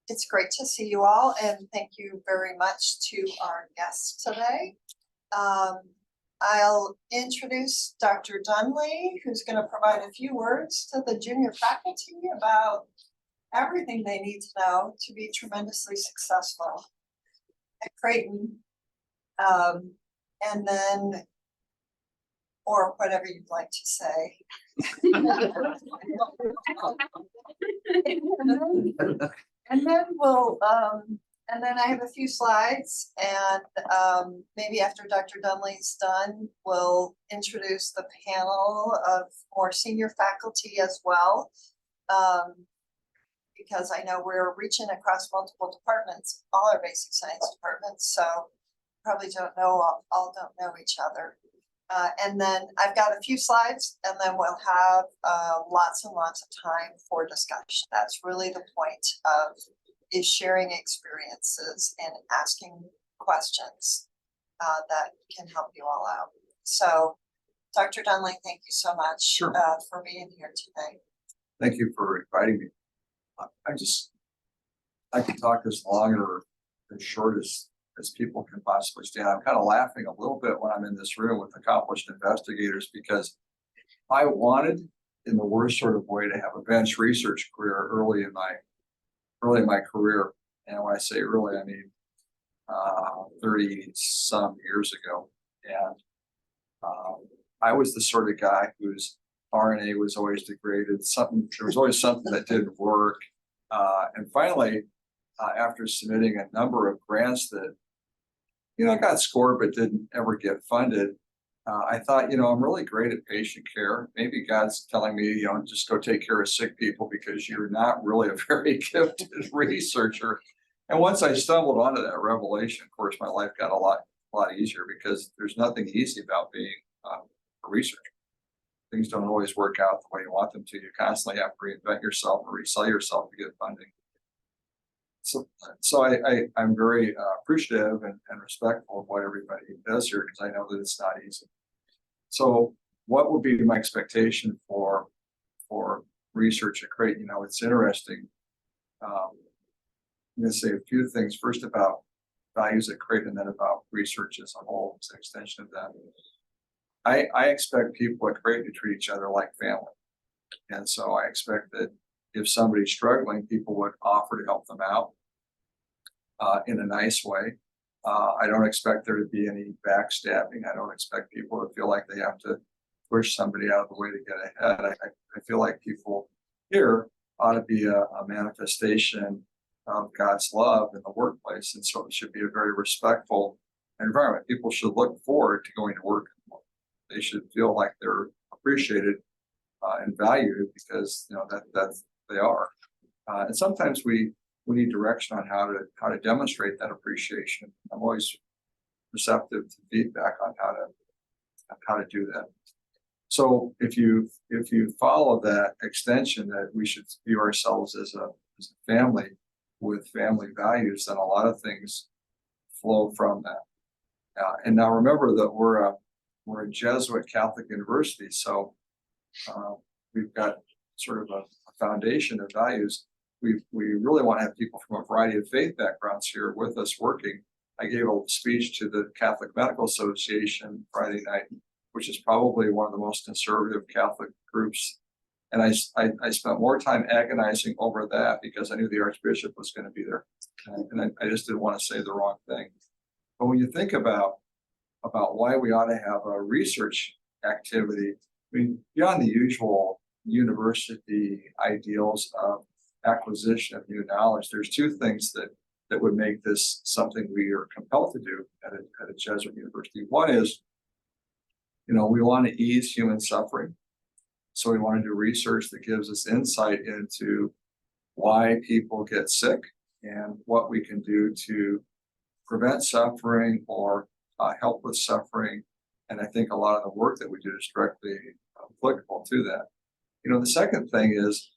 It's great to see you all, and thank you very much to our guests today. I'll introduce Dr. Dunley, who's going to provide a few words to the junior faculty about everything they need to know to be tremendously successful at Creighton. And then, or whatever you'd like to say. And then we'll, and then I have a few slides, and maybe after Dr. Dunley's done, we'll introduce the panel of more senior faculty as well. Because I know we're reaching across multiple departments, all our basic science departments, so probably don't know, all don't know each other. And then I've got a few slides, and then we'll have lots and lots of time for discussion. That's really the point of is sharing experiences and asking questions that can help you all out. So Dr. Dunley, thank you so much for being here today. Thank you for inviting me. I can talk as long or as short as people can possibly stand. I'm kind of laughing a little bit when I'm in this room with accomplished investigators, because I wanted, in the worst sort of way, to have a bench research career early in my career. And when I say early, I mean 30 some years ago. And I was the sort of guy whose RNA was always degraded. There was always something that didn't work. And finally, after submitting a number of grants that, got scored but didn't ever get funded, I thought, I'm really great at patient care. Maybe God's telling me, just go take care of sick people because you're not really a very gifted researcher. And once I stumbled onto that revelation, of course, my life got a lot easier, because there's nothing easy about being a researcher. Things don't always work out the way you want them to. You constantly have to reinvent yourself or resell yourself to get funding. So I'm very appreciative and respectful of what everybody does here, because I know that it's not easy. So what would be my expectation for research at Creighton? It's interesting. I'm going to say a few things first about values at Creighton, and then about research as a whole, as an extension of that. I expect people at Creighton to treat each other like family. And so I expect that if somebody's struggling, people would offer to help them out in a nice way. I don't expect there to be any backstabbing. I don't expect people to feel like they have to push somebody out of the way to get ahead. I feel like people here ought to be a manifestation of God's love in the workplace. And so it should be a very respectful environment. People should look forward to going to work. They should feel like they're appreciated and valued, because that they are. And sometimes we need direction on how to demonstrate that appreciation. I'm always receptive to feedback on how to do that. So if you follow that extension, that we should view ourselves as a family with family values, then a lot of things flow from that. And now remember that we're a Jesuit Catholic university, so we've got sort of a foundation of values. We really want to have people from a variety of faith backgrounds here with us working. I gave a speech to the Catholic Medical Association Friday night, which is probably one of the most conservative Catholic groups. And I spent more time agonizing over that because I knew the Archbishop was going to be there. And I just didn't want to say the wrong thing. But when you think about why we ought to have a research activity, I mean, beyond the usual university ideals of acquisition of new knowledge, there's two things that would make this something we are compelled to do at a Jesuit university. One is, we want to ease human suffering. So we want to do research that gives us insight into why people get sick and what we can do to prevent suffering or help with suffering. And I think a lot of the work that we do is directly applicable to that. The second thing is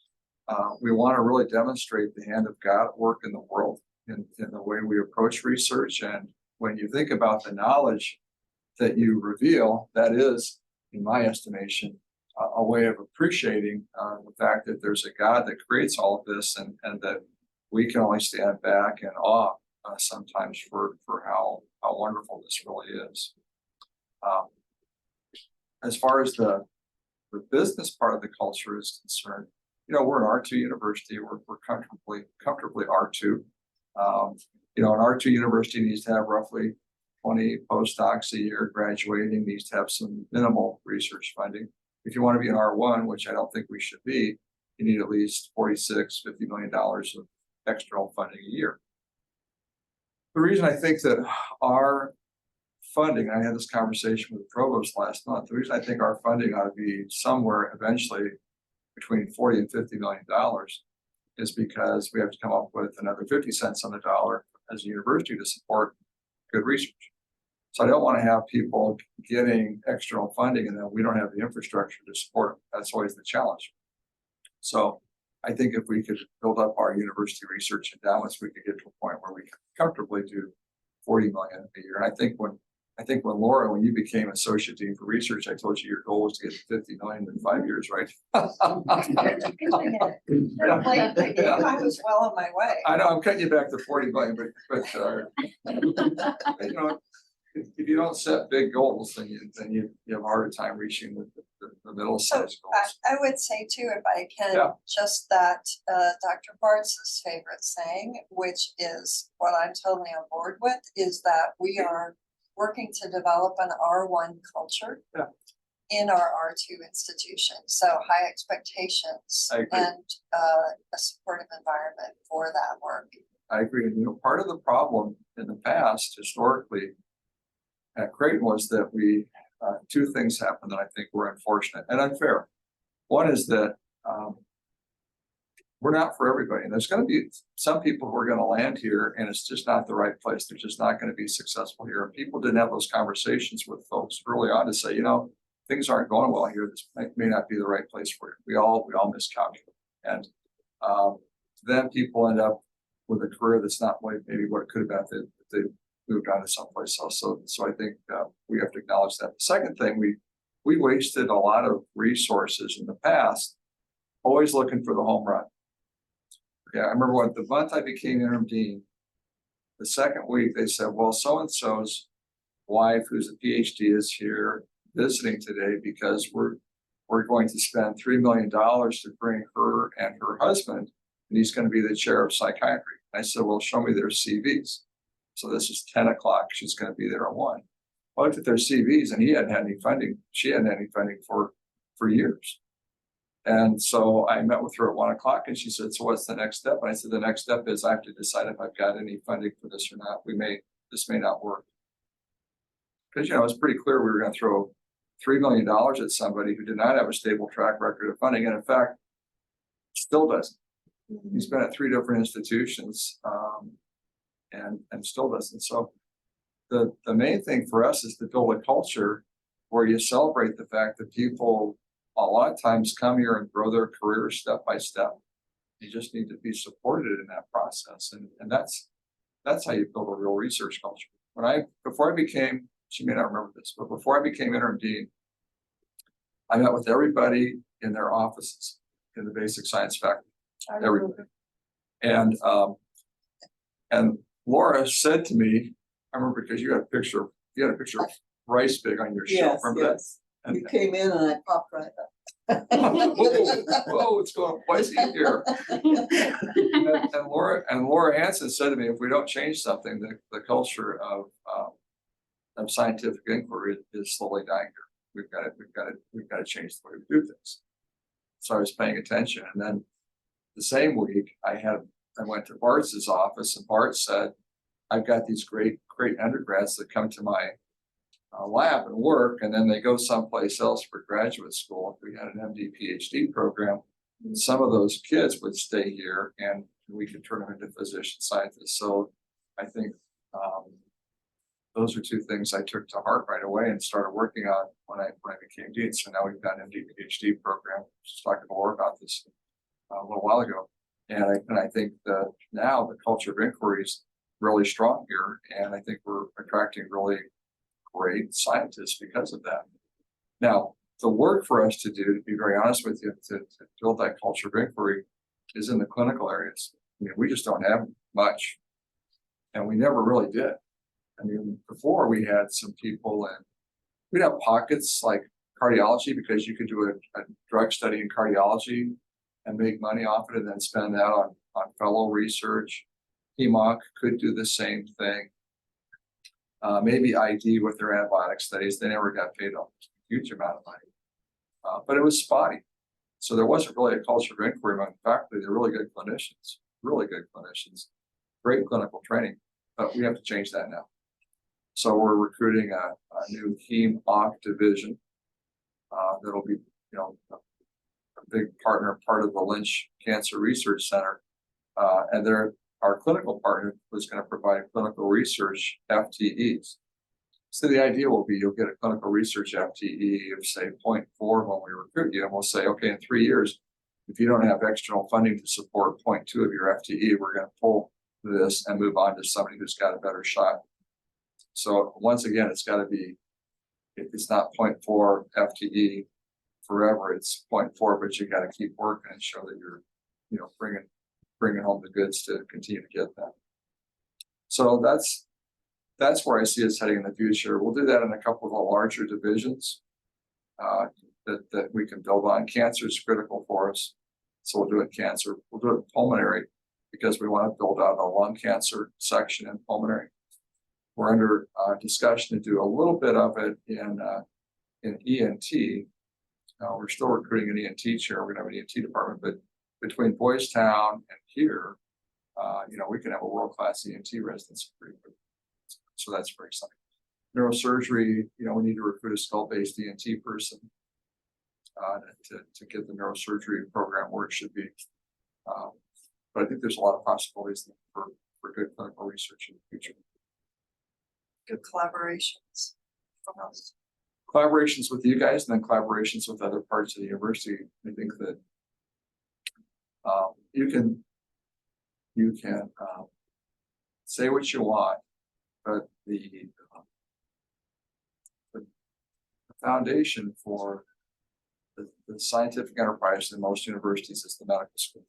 we want to really demonstrate the hand of God at work in the world in the way we approach research. And when you think about the knowledge that you reveal, that is, in my estimation, a way of appreciating the fact that there's a God that creates all of this, and that we can only stand back in awe sometimes for how wonderful this really is. As far as the business part of the culture is concerned, you know, we're an R2 university. We're comfortably R2. You know, an R2 university needs to have roughly 20 postdocs a year graduating, needs to have some minimal research funding. If you want to be an R1, which I don't think we should be, you need at least $50 million of external funding a year. The reason I think that our funding, I had this conversation with the provost last month, the reason I think our funding ought to be somewhere eventually between $40 and $50 million is because we have to come up with another 50 cents on the dollar as a university to support good research. So I don't want to have people getting external funding and then we don't have the infrastructure to support it. That's always the challenge. So I think if we could build up our university research endowments, we could get to a point where we can comfortably do 40 million a year. And I think when Laura, when you became associate dean for research, I told you your goal was to get to 50 million in 5 years, right? I was well on my way. I know I'm cutting you back to 40 million, but you know, if you don't set big goals, then you have a harder time reaching the middle sized goals. I would say too, if I can, Yeah. just that Dr. Bartz's favorite saying, which is what I'm totally on board with, is that we are working to develop an R1 culture Yeah. in our R2 institution. So high expectations I agree. and a supportive environment for that work. I agree. And, you know, part of the problem in the past, historically, at Creighton was that two things happened that I think were unfortunate and unfair. One is that we're not for everybody. And there's going to be some people who are going to land here and it's just not the right place. They're just not going to be successful here. And people didn't have those conversations with folks early on to say, you know, things aren't going well here. This may not be the right place for you. We all miscalculate. And then people end up with a career that's not maybe what it could have been if they moved on to someplace else. So I think we have to acknowledge that. The second thing, we wasted a lot of resources in the past, always looking for the home run. Yeah, I remember the month I became interim dean, the second week they said, well, so-and-so's wife, who's a PhD, is here visiting today because we're going to spend $3 million to bring her and her husband, and he's going to be the chair of psychiatry. I said, well, show me their CVs. So this is 10 o'clock. She's going to be there at 1. I looked at their CVs and he hadn't had any funding. She hadn't had any funding for years. And so I met with her at 1 o'clock and she said, so what's the next step? And I said, the next step is I have to decide if I've got any funding for this or not. This may not work. Because, you know, it's pretty clear we were going to throw $3 million at somebody who did not have a stable track record of funding. And in fact, still doesn't. He's been at 3 different institutions and still doesn't. So the main thing for us is to build a culture where you celebrate the fact that people a lot of times come here and grow their careers step by step. You just need to be supported in that process. And that's how you build a real research culture. Before I became, she may not remember this, but before I became interim dean, I met with everybody in their offices in the basic science faculty. Everybody. And Laura said to me, I remember because you had a picture of rice big on your shelf. Remember that? And you came in and I popped right up. Whoa, it's going spicy here. and Laura Hansen said to me, if we don't change something, the culture of scientific inquiry is slowly dying here. We've got to change the way we do things. So I was paying attention, and then the same week I went to Bartz's office, and Bart said, I've got these great undergrads that come to my lab and work, and then they go someplace else for graduate school. If we had an MD PhD program, some of those kids would stay here and we could turn them into physician scientists. So I think those are two things I took to heart right away and started working on when I became dean. So now we've got an MD PhD program. Just talking to Laura about this a little while ago. And I think now the culture of inquiry is really strong here. And I think we're attracting really great scientists because of that. Now, the work for us to do, to be very honest with you, to build that culture of inquiry is in the clinical areas. mean, we just don't have much. And we never really did. I mean, before we had some people and we'd have pockets like cardiology, because you could do a drug study in cardiology and make money off it and then spend that on fellow research. HEMOC could do the same thing. Maybe ID with their antibiotic studies, they never got paid a huge amount of money. But it was spotty. So there wasn't really a culture of inquiry among faculty. They're really good clinicians, great clinical training, but we have to change that now. So we're recruiting a new HEMOC division that'll be, a big part of the Lynch Cancer Research Center. And our clinical partner was going to provide clinical research FTEs. So the idea will be you'll get a clinical research FTE of say 0.4 when we recruit you, and we'll say, okay, in 3 years, if you don't have external funding to support 0.2 of your FTE, we're going to pull this and move on to somebody who's got a better shot. So once again, it's got to be, it's not 0.4 FTE forever, it's 0.4, but you got to keep working and show that you're, bringing home the goods to continue to get that. So that's where I see us heading in the future. We'll do that in a couple of the larger divisions that we can build on. Cancer is critical for us, so we'll do it cancer. We'll do it pulmonary because we want to build out a lung cancer section in pulmonary. We're under discussion to do a little bit of it in ENT. We're still recruiting an ENT chair. We're going to have an ENT department, but between Boys Town and here, we can have a world-class ENT residency pretty quick. So that's very exciting. Neurosurgery, we need to recruit a skull-based ENT person to get the neurosurgery program where it should be. But I think there's a lot of possibilities for good clinical research in the future. Good collaborations from us. Collaborations with you guys and then collaborations with other parts of the university. I think that you can say what you want, but the foundation for the scientific enterprise in most universities is the medical school.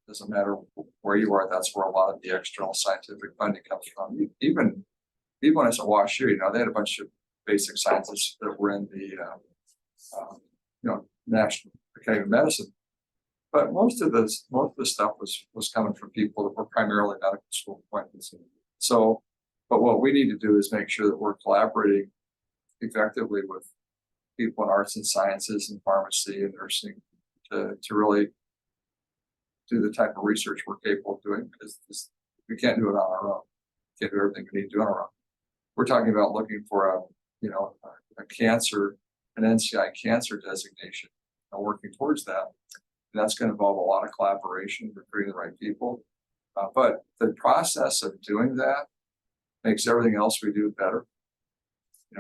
Doesn't matter where you are, that's where a lot of the external scientific funding comes from. Even when it's at WashU, they had a bunch of basic sciences that were in the National Academy of Medicine. But most of the stuff was coming from people that were primarily medical school appointments. So, but what we need to do is make sure that we're collaborating effectively with people in arts and sciences and pharmacy and nursing to really do the type of research we're capable of doing, because we can't do it on our own. We can't do everything we need to do on our own. We're talking about looking for a cancer, an NCI cancer designation, and working towards that. And that's going to involve a lot of collaboration, recruiting the right people. But the process of doing that makes everything else we do better.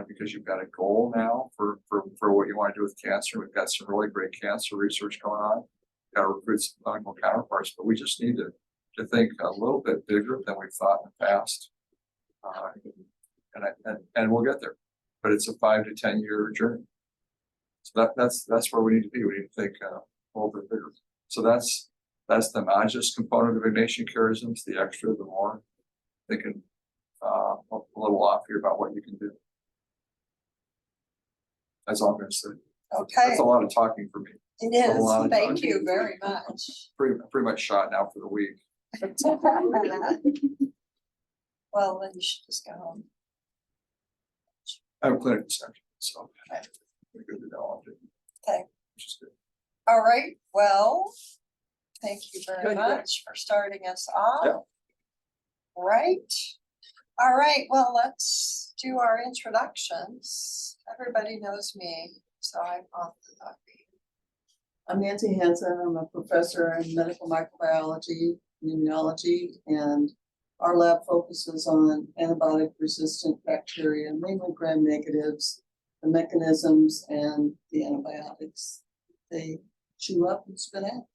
Because you've got a goal now for what you want to do with cancer. We've got some really great cancer research going on. We've got to recruit some clinical counterparts, but we just need to think a little bit bigger than we've thought in the past. And we'll get there, but it's a 5 to 10 year journey. So that's where we need to be. We need to think a little bit bigger. So that's the Magis component of Ignatian charisms. The extra, the more thinking a little off here about what you can do. That's all I'm going to say. Okay, That's a lot of talking for me. it a lot is. of Thank talking. you very much. Pretty much shot now for the week. Well, then you should just go home. I have a clinical section, so we're good to go all day. Okay. Which is good. All right, well, thank you very Good. much for starting us off. Yeah. Right. All right, well, let's do our introductions. Everybody knows me, so I'm on the topic. I'm Nancy Hansen. I'm a professor in medical microbiology, immunology, and our lab focuses on antibiotic resistant bacteria, mainly gram negatives, the mechanisms, and the antibiotics they chew up and spit out.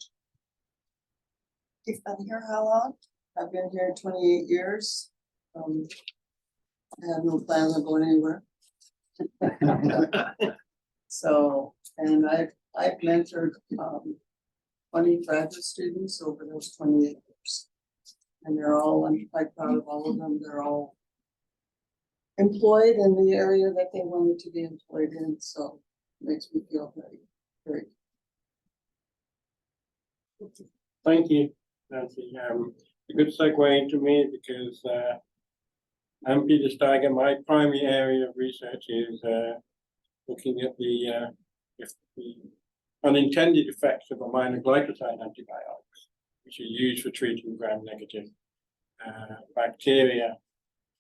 You've been here how long? I've been here 28 years. I have no plans on going anywhere. So, and I've mentored 20 graduate students over those 28 years. And I'm quite proud of all of them. They're all employed in the area that they wanted to be employed in, so it makes me feel very, very. Thank you, Nancy. A good segue into me because I'm Peter Steiger. My primary area of research is looking at the unintended effects of aminoglycoside antibiotics, which are used for treating gram-negative bacteria,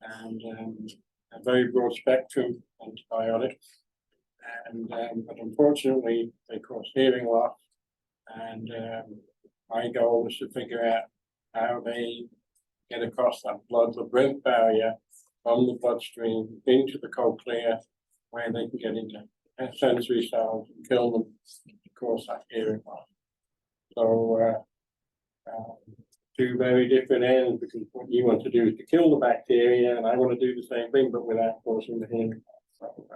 and a very broad spectrum antibiotics. And but unfortunately, they cause hearing loss. And my goal is to figure out how they get across that blood-brain barrier from the bloodstream into the cochlea, where they can get into sensory cells and kill them to cause that hearing loss. So two very different ends, because what you want to do is to kill the bacteria, and I want to do the same thing, but without causing the hearing loss. So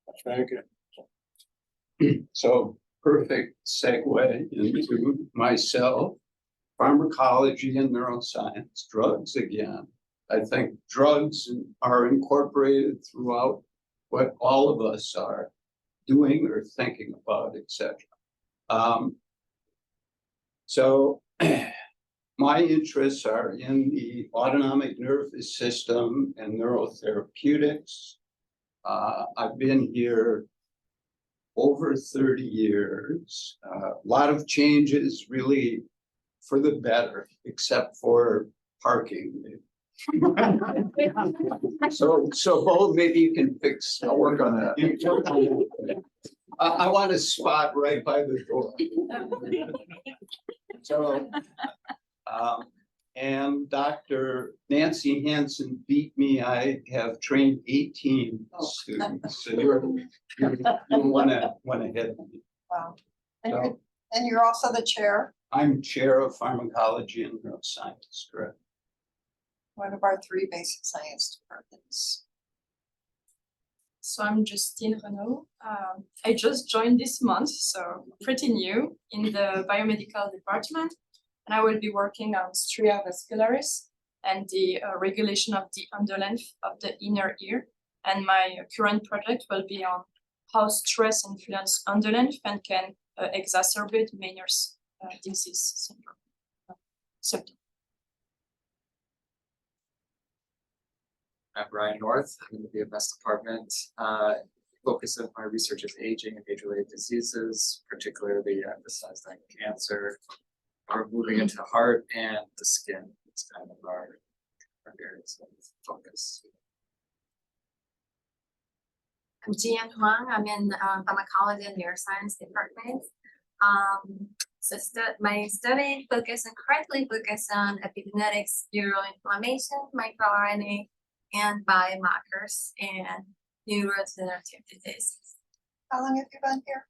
that's very good. So perfect segue into myself, pharmacology and neuroscience, drugs again. I think drugs are incorporated throughout what all of us are doing or thinking about, etc. So my interests are in the autonomic nervous system and neurotherapeutics. I've been here over 30 years, a lot of changes really for the better, except for parking. So Bo, maybe you can fix. I'll work on that. I want a spot right by the door. So, and Dr. Nancy Hansen beat me. I have trained 18 students. So you one ahead of me. Wow. So And you're also the chair, I'm chair of pharmacology and neuroscience, correct? one of our 3 basic science departments. So I'm Justine Renaud. I just joined this month, so pretty new in the biomedical department. And I will be working on stria vascularis and the regulation of the underlength of the inner ear. And my current project will be on how stress influences underlength and can exacerbate Meniere's disease symptom. I'm Brian North. I'm in the BMS department. Focus of my research is aging and age-related diseases, particularly emphasizing cancer. We're moving into the heart and the skin. It's kind of our areas of focus. I'm Jian Huang. I'm in pharmacology and neuroscience department. My study currently focus on epigenetics, neuroinflammation, microRNA, and biomarkers and neurodegenerative diseases. How long have you been here?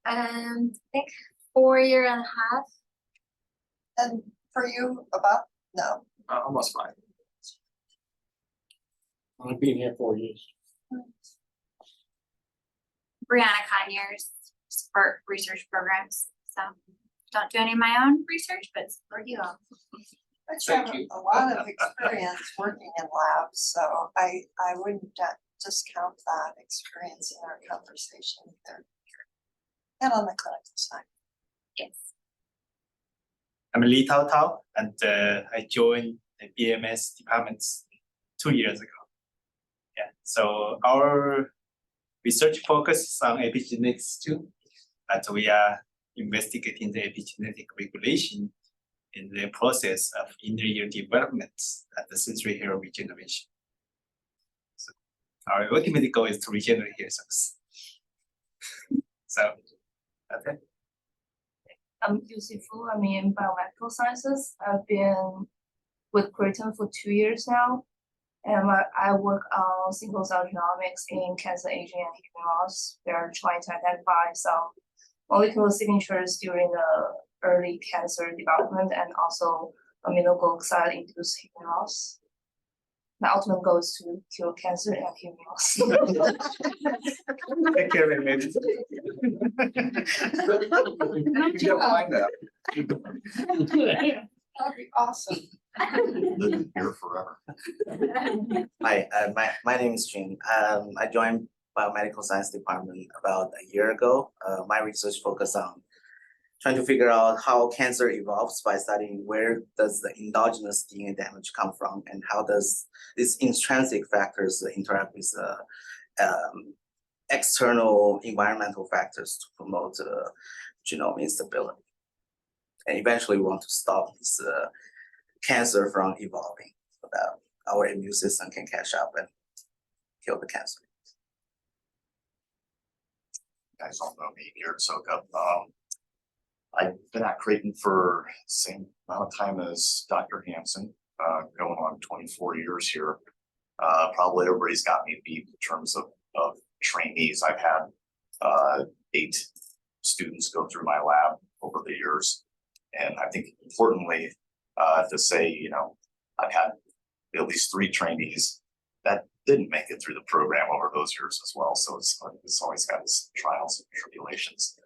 I think 4.5 years. And for you, about? No. Almost 5. I've been here 4 years. Brianna Conyers, support research programs. So don't do any of my own research, but support you all. But you have a lot of experience working in labs, so I wouldn't discount that experience in our conversation either. And on the clinical side. Yes. I'm Li Tao Tao, and I joined the BMS department 2 years ago. Yeah, so our research focuses on epigenetics too, and we are investigating the epigenetic regulation in the process of inner ear development and the sensory hair regeneration. So our ultimate goal is to regenerate hair cells. So that's it. I'm Lucy Fu. I'm in biomedical sciences. I've been with Creighton for 2 years now. And I work on single cell genomics in cancer aging and hearing loss. We are trying to identify some molecular signatures during the early cancer development and also aminoglycoside induced hearing loss. My ultimate goal is to cure cancer and hearing loss. Take care, maybe. You can't find that. That'd be awesome. Living here forever. Hi, my name is Jin. I joined biomedical science department about a year ago. My research focused on trying to figure out how cancer evolves by studying where does the endogenous DNA damage come from and how does these intrinsic factors interact with external environmental factors to promote genome instability. And eventually we want to stop this cancer from evolving so that our immune system can catch up and kill the cancer. You guys all know me here at SoCup. I've been at Creighton for the same amount of time as Dr. Hansen, going on 24 years here. Probably everybody's got me beat in terms of trainees. I've had 8 students go through my lab over the years. And I think importantly, to say, you know, I've had at least 3 trainees that didn't make it through the program over those years as well. So it's always got its trials and tribulations.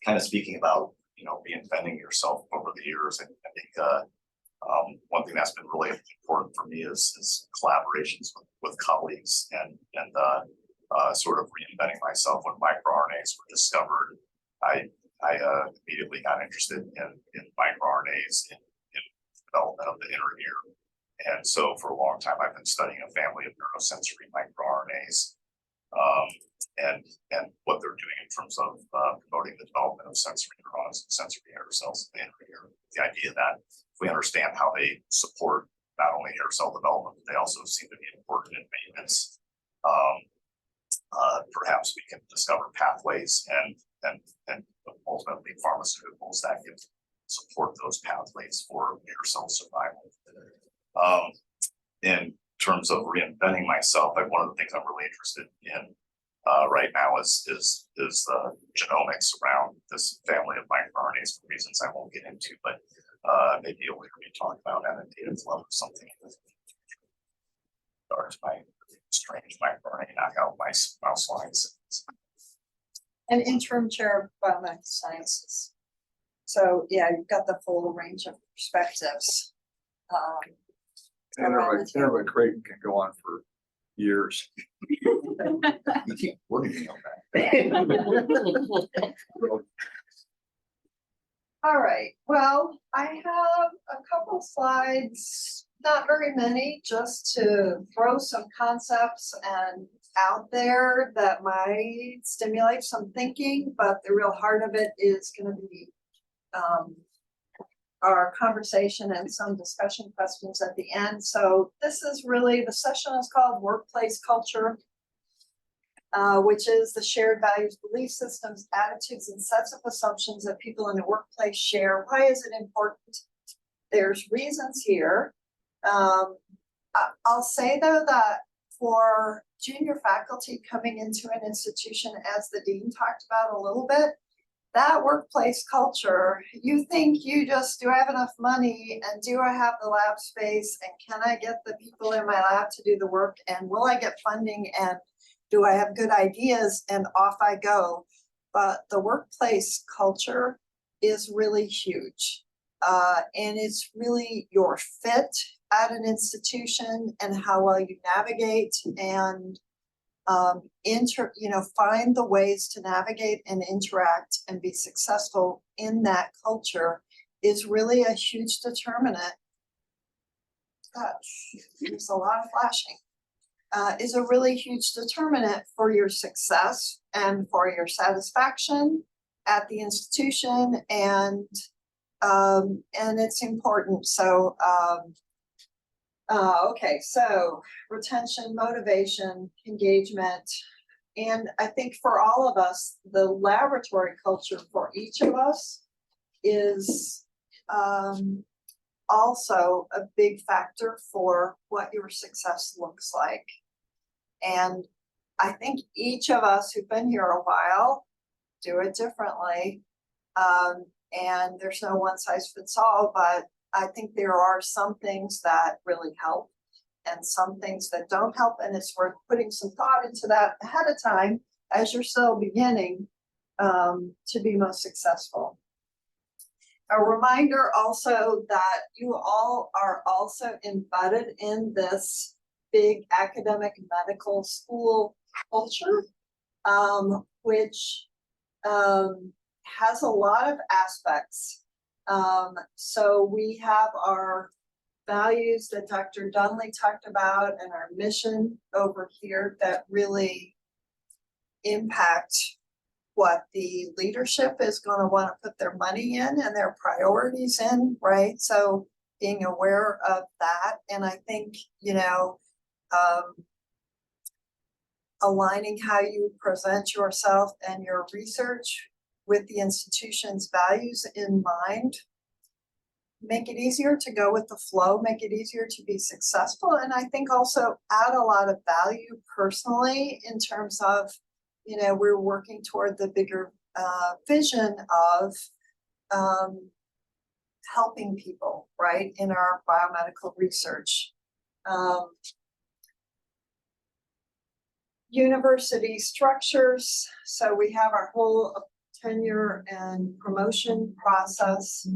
Kind of speaking about, you know, reinventing yourself over the years, and I think one thing that's been really important for me is collaborations with colleagues and sort of reinventing myself when microRNAs were discovered. I immediately got interested in microRNAs in development of the inner ear. And so for a long time, I've been studying a family of neurosensory microRNAs and what they're doing in terms of promoting the development of sensory neurons and sensory hair cells in the inner ear. The idea that if we understand how they support not only hair cell development, but they also seem to be important in maintenance, perhaps we can discover pathways and ultimately pharmaceuticals that can support those pathways for hair cell survival. In terms of reinventing myself, one of the things I'm really interested in right now is genomics around this family of microRNAs for reasons I won't get into, but maybe you'll hear me talk about annotated flow or something. Start my strange microRNA knockout mouse lines. And interim chair of biomedical sciences. So yeah, you've got the full range of perspectives. Internet Creighton can go on for years. You keep working on that. All right, well, I have a couple slides, not very many, just to throw some concepts and out there that might stimulate some thinking, but the real heart of it is going to be our conversation and some discussion questions at the end. So this is really, the session is called Workplace Culture, which is the shared values, belief systems, attitudes, and sets of assumptions that people in the workplace share. Why is it important? There's reasons here. I'll say though that for junior faculty coming into an institution, as the dean talked about a little bit, that workplace culture, you think you just, do I have enough money and do I have the lab space and can I get the people in my lab to do the work and will I get funding and do I have good ideas and off I go. But the workplace culture is really huge. And it's really your fit at an institution and how well you navigate and find the ways to navigate and interact and be successful in that culture is really a huge determinant. Gosh, there's a lot of flashing. Is a really huge determinant for your success and for your satisfaction at the institution, and it's important. So okay, so retention, motivation, engagement, and I think for all of us, the laboratory culture for each of us is also a big factor for what your success looks like. And I think each of us who've been here a while do it differently. And there's no one size fits all, but I think there are some things that really help and some things that don't help. And it's worth putting some thought into that ahead of time as you're still beginning to be most successful. A reminder also that you all are also embedded in this big academic medical school culture, which has a lot of aspects. So we have our values that Dr. Dunley talked about and our mission over here that really impact what the leadership is going to want to put their money in and their priorities in, right? So being aware of that. And I think, you know, aligning how you present yourself and your research with the institution's values in mind, make it easier to go with the flow, make it easier to be successful. And I think also add a lot of value personally in terms of, you know, we're working toward the bigger vision of helping people, right, in our biomedical research. University structures. So we have our whole tenure and promotion process,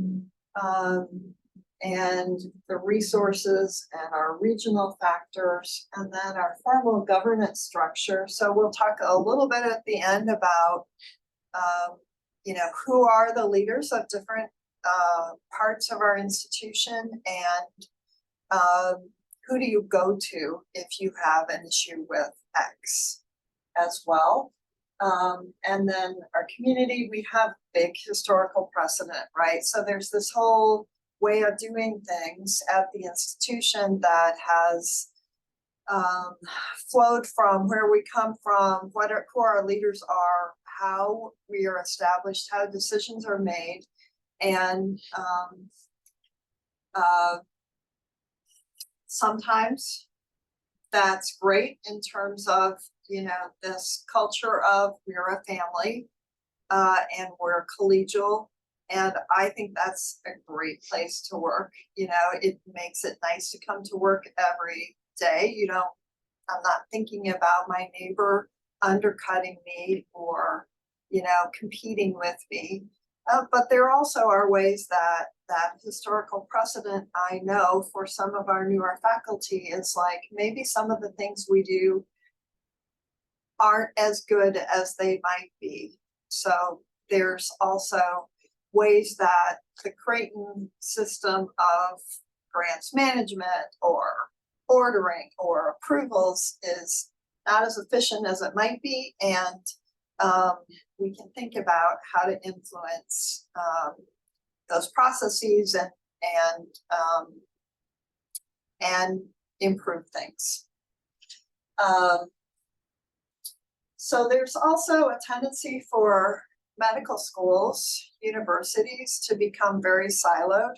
and the resources and our regional factors, and then our formal governance structure. So we'll talk a little bit at the end about, you know, who are the leaders of different parts of our institution, and who do you go to if you have an issue with X as well. And then our community, we have big historical precedent, right? So there's this whole way of doing things at the institution that has flowed from where we come from, who our leaders are, how we are established, how decisions are made, and sometimes that's great in terms of, you know, this culture of we're a family and we're collegial. And I think that's a great place to work. You know, it makes it nice to come to work every day. You know, I'm not thinking about my neighbor undercutting me or, you know, competing with me. But there also are ways that historical precedent, I know for some of our newer faculty, is like maybe some of the things we do aren't as good as they might be. So there's also ways that the Creighton system of grants management or ordering or approvals is not as efficient as it might be, and we can think about how to influence those processes and improve things. So there's also a tendency for medical schools, universities to become very siloed.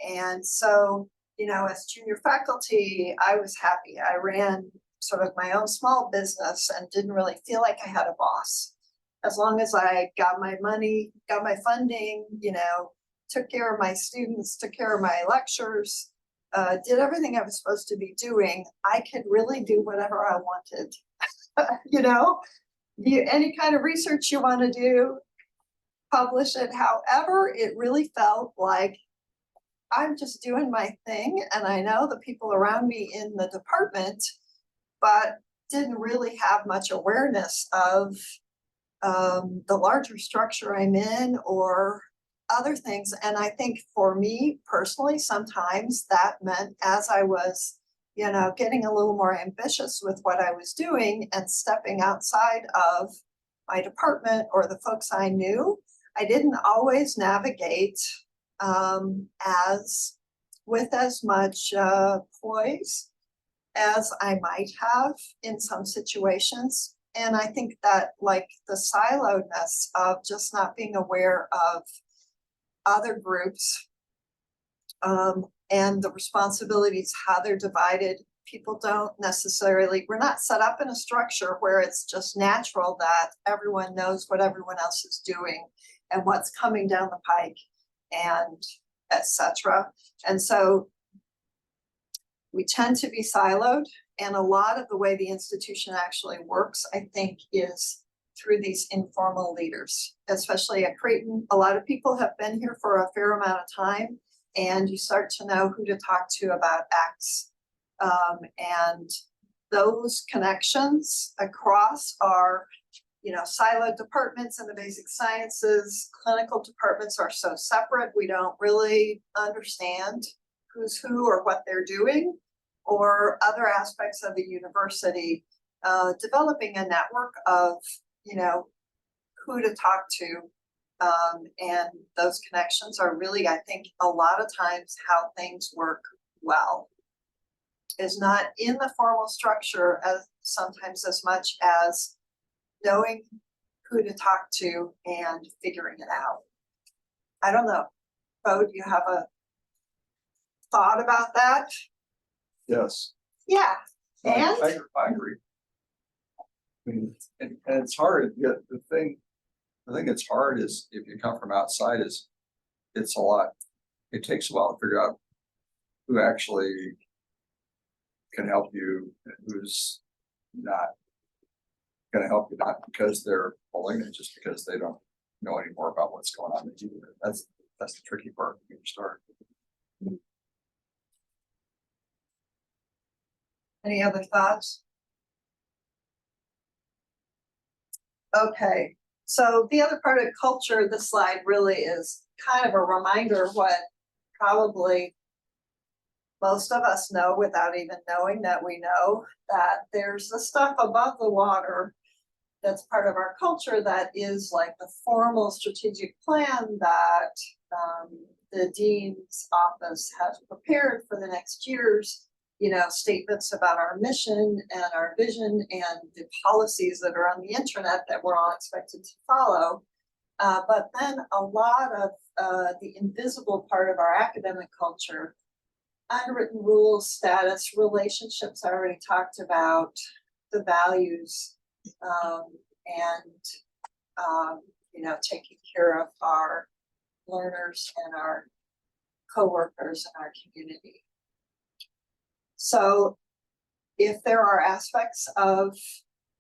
And so, you know, as junior faculty, I was happy. I ran sort of my own small business and didn't really feel like I had a boss. As long as I got my money, got my funding, you know, took care of my students, took care of my lectures, did everything I was supposed to be doing, I could really do whatever I wanted. You know, any kind of research you want to do, publish it. However, it really felt like I'm just doing my thing, and I know the people around me in the department, but didn't really have much awareness of the larger structure I'm in or other things. And I think for me personally, sometimes that meant as I was, you know, getting a little more ambitious with what I was doing and stepping outside of my department or the folks I knew, I didn't always navigate with as much poise as I might have in some situations. And I think that like the siloedness of just not being aware of other groups and the responsibilities, how they're divided, people don't necessarily, we're not set up in a structure where it's just natural that everyone knows what everyone else is doing and what's coming down the pike and etc. And so we tend to be siloed, and a lot of the way the institution actually works, I think, is through these informal leaders, especially at Creighton. A lot of people have been here for a fair amount of time, and you start to know who to talk to about X. And those connections across our, siloed departments in the basic sciences, clinical departments are so separate, we don't really understand who's who or what they're doing, or other aspects of the university. Developing a network of, who to talk to. And those connections are really, I think, a lot of times how things work well. Is not in the formal structure as sometimes as much as knowing who to talk to and figuring it out. I don't know. Bo, do you have a thought about that? Yes. Yeah. And I agree. I mean, and it's hard, yet the thing that's hard is if you come from outside is it's a lot, it takes a while to figure out who actually can help you and who's not gonna help you, not because they're malignant, just because they don't know any more about what's going on with you. That's the tricky part when you start. any other thoughts? Okay, so the other part of culture, this slide really is kind of a reminder of what probably most of us know without even knowing that we know, that there's the stuff above the water that's part of our culture that is like the formal strategic plan that the dean's office has prepared for the next years, statements about our mission and our vision and the policies that are on the internet that we're all expected to follow. But then a lot of the invisible part of our academic culture, unwritten rules, status, relationships, I already talked about, the values, taking care of our learners and our coworkers and our community. So if there are aspects of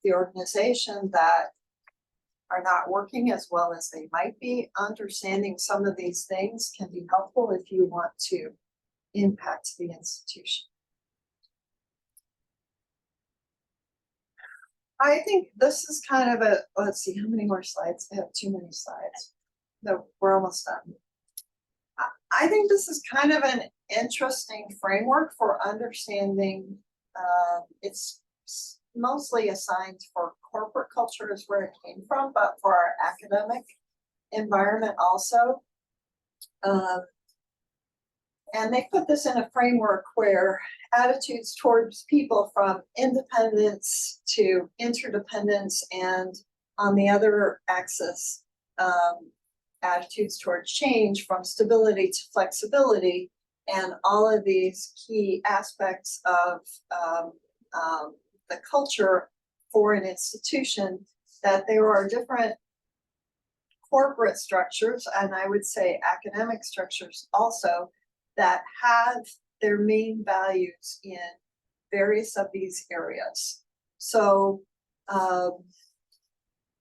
the organization that are not working as well as they might be, understanding some of these things can be helpful if you want to impact the institution. I think this is kind of let's see, how many more slides? I have too many slides. No, we're almost done. I think this is kind of an interesting framework for understanding. It's mostly assigned for corporate culture is where it came from, but for our academic environment also. And they put this in a framework where attitudes towards people from independence to interdependence, and on the other axis, attitudes towards change from stability to flexibility, and all of these key aspects of the culture for an institution, that there are different corporate structures, and I would say academic structures also, that have their main values in various of these areas. So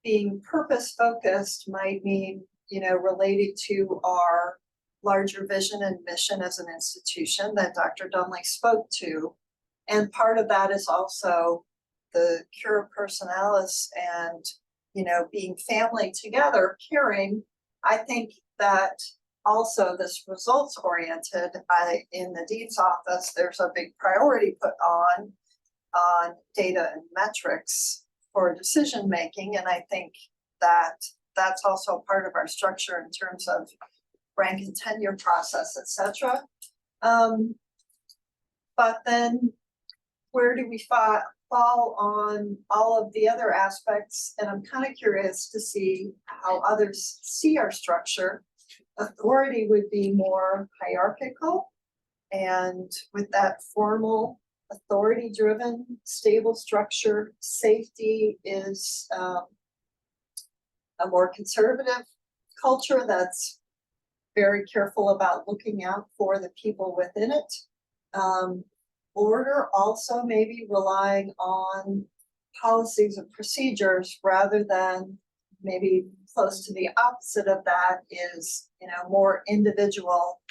being purpose focused might mean, related to our larger vision and mission as an institution that Dr. Dunley spoke to. And part of that is also the cura personalis and, being family together, caring. I think that also this results oriented, in the dean's office, there's a big priority put on data and metrics for decision making. And I think that that's also part of our structure in terms of rank and tenure process, etc. But then where do we fall on all of the other aspects? And I'm kind of curious to see how others see our structure. Authority would be more hierarchical, and with that formal, authority-driven, stable structure. Safety is a more conservative culture that's very careful about looking out for the people within it. Order also maybe relying on policies and procedures rather than maybe close to the opposite of that is, you know, more individual,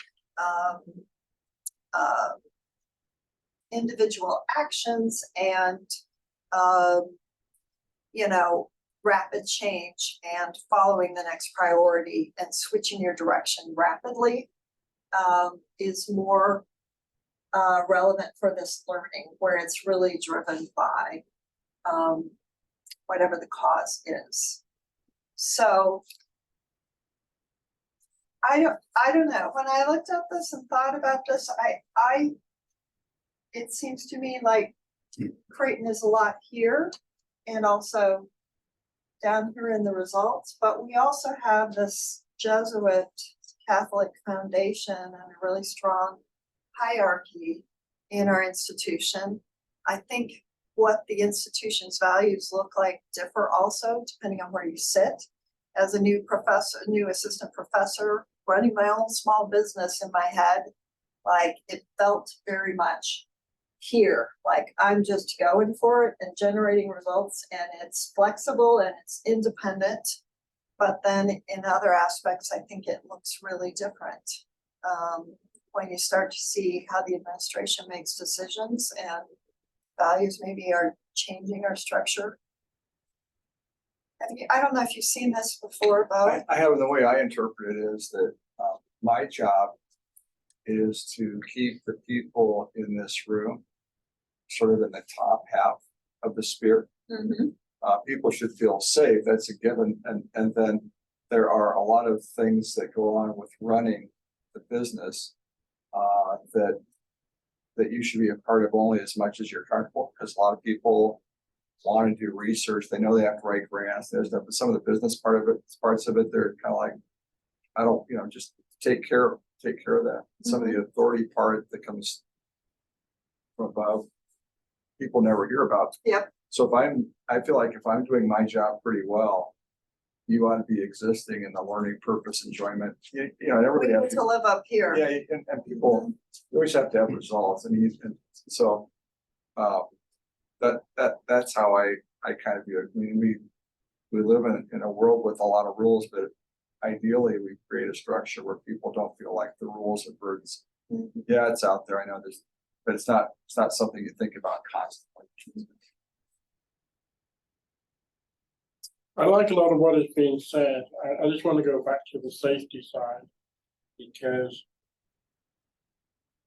individual actions and, you know, rapid change and following the next priority and switching your direction rapidly is more relevant for this learning, where it's really driven by whatever the cause is. So I don't know. When I looked at this and thought about this, it seems to me like Creighton is a lot here and also down here in the results, but we also have this Jesuit Catholic foundation and a really strong hierarchy in our institution. I think what the institution's values look like differ also depending on where you sit. As a new professor, new assistant professor, running my own small business in my head, like it felt very much here, like I'm just going for it and generating results, and it's flexible and it's independent. But then in other aspects, I think it looks really different. When you start to see how the administration makes decisions and values maybe are changing our structure. I don't know if you've seen this before, Bo. I have, the way I interpret it is that my job is to keep the people in this room sort of in the top half of the spear. Mm-hmm. People should feel safe, that's a given, and then there are a lot of things that go on with running the business that you should be a part of only as much as you're comfortable, because a lot of people want to do research, they know they have to write grants, there's stuff, but some of the business parts of it, they're kind of like, I don't, you know, just take care of that. Some of the authority part that comes from above, people never hear about. Yep. So I feel like if I'm doing my job pretty well, you ought to be existing in the learning, purpose, enjoyment. You know, and We everybody need has to live up here. yeah, and people, you always have to have results. I mean, and so that's how I kind of view it. I mean, we live in a world with a lot of rules, but ideally we create a structure where people don't feel like the rules are burdens. Mhm. Yeah, it's out there. I know there's, but it's not something you think about constantly. I like a lot of what is being said. I just want to go back to the safety side, because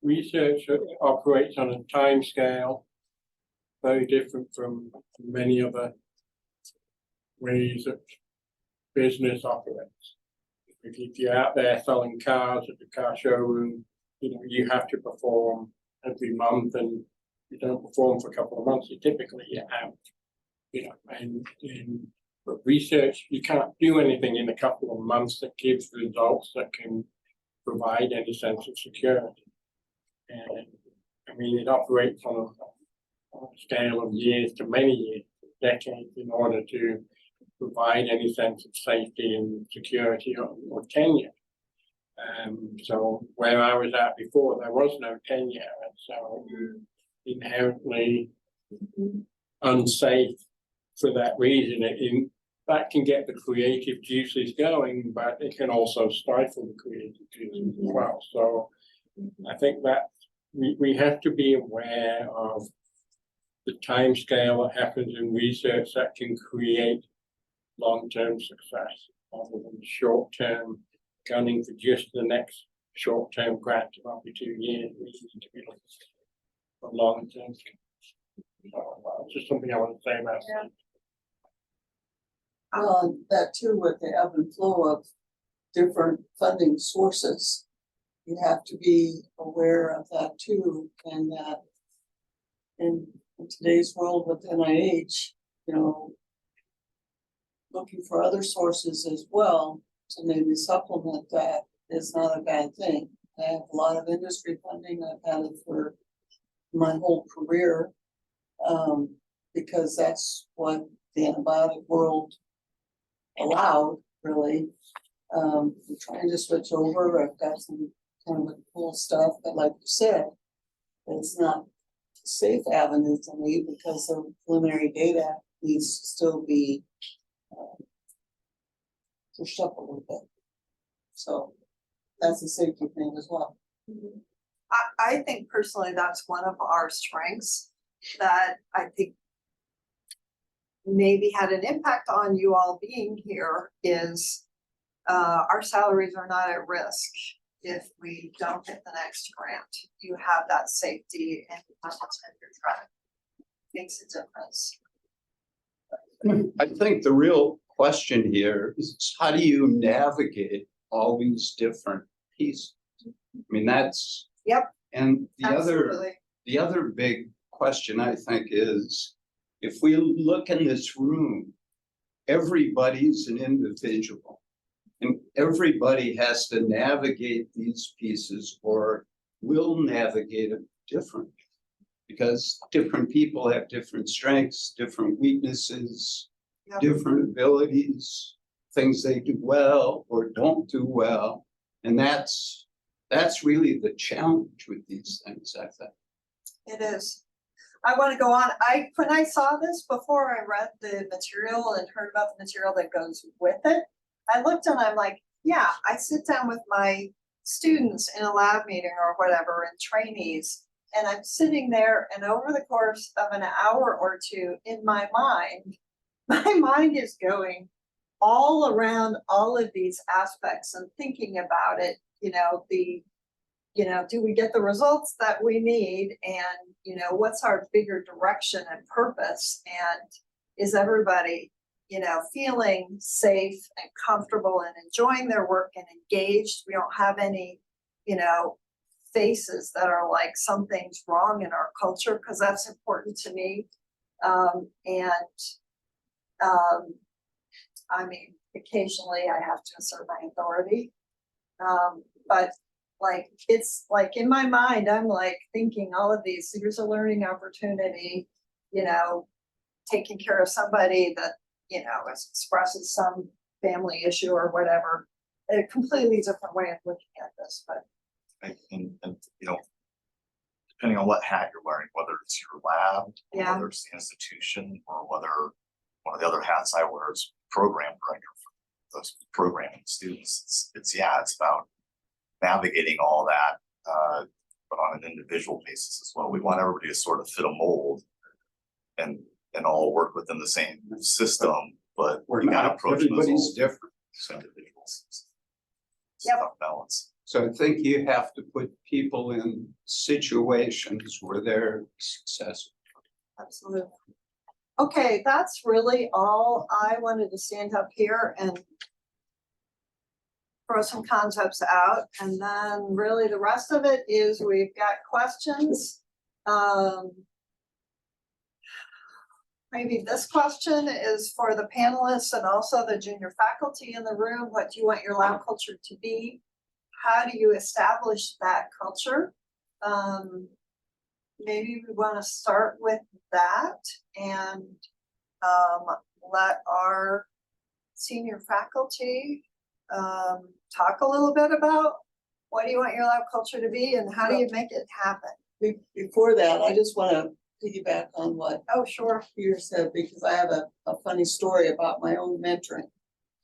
research operates on a time scale very different from many other ways that business operates. If you're out there selling cars at the car showroom, you know, you have to perform every month, and you don't perform for a couple of months, you typically get out. You know, and but research, you can't do anything in a couple of months that gives results that can provide any sense of security. And I mean, it operates on a scale of years to many years, decades, in order to provide any sense of safety and security or tenure. So where I was at before, there was no tenure, and so inherently unsafe for that reason. That can get the creative juices going, but it can also stifle the creative juices as well. So I think that we have to be aware of the time scale that happens in research that can create long-term success, rather than short-term gunning for just the next short-term grant of every 2 years. We need to be looking for long-term. So just something I want to say about that. Well, that too, with the ebb and flow of different funding sources, you have to be aware of that too, and that in today's world with NIH, you know, looking for other sources as well to maybe supplement that is not a bad thing. I have a lot of industry funding. I've had it for my whole career, because that's what the antibiotic world allowed, really. I'm trying to switch over. I've got some kind of cool stuff, but like you said, it's not safe avenue for me because the preliminary data needs to still be pushed up a little bit. So that's a safety thing as well. I think personally, that's one of our strengths that I think maybe had an impact on you all being here is our salaries are not at risk if we don't get the next grant. You have that safety and on your track. Makes a difference. I think the real question here is how do you navigate all these different pieces? I mean, that's. Yep. And Absolutely. the other big question I think is, if we look in this room, everybody's an individual. And everybody has to navigate these pieces or will navigate it differently. Because different people have different strengths, different weaknesses, Yep. different abilities, things they do well or don't do well. And that's really the challenge with these things, I think. It is. I want to go on. When I saw this before I read the material and heard about the material that goes with it, I looked and I'm like, yeah, I sit down with my students in a lab meeting or whatever and trainees, and I'm sitting there and over the course of an hour or two in my mind is going all around all of these aspects and thinking about it, do we get the results that we need? And, what's our bigger direction and purpose? And is everybody, feeling safe and comfortable and enjoying their work and engaged? We don't have any, faces that are like something's wrong in our culture, because that's important to me. I mean, occasionally I have to assert my authority. But like, it's like in my mind, I'm like thinking all of these, here's a learning opportunity, taking care of somebody that, expresses some family issue or whatever. A completely different way of looking at this, but. And depending on what hat you're wearing, whether it's your lab, or Yeah. whether it's the institution, or whether one of the other hats I wear is program director for those programming students, it's about navigating all that, but on an individual basis as well. We want everybody to sort of fit a mold and all work within the same system, but we gotta approach them as Everybody's all different. individuals. It's Yep. a tough balance. So I think you have to put people in situations where they're successful. Absolutely. Okay, that's really all I wanted to stand up here and throw some concepts out, and then really the rest of it is we've got questions. Maybe this question is for the panelists and also the junior faculty in the room. What do you want your lab culture to be? How do you establish that culture? Maybe we want to start with that and let our senior faculty talk a little bit about what do you want your lab culture to be and how do you make it happen? Before that, I just want to piggyback on what Oh, sure. Peter said, because I have a funny story about my own mentoring.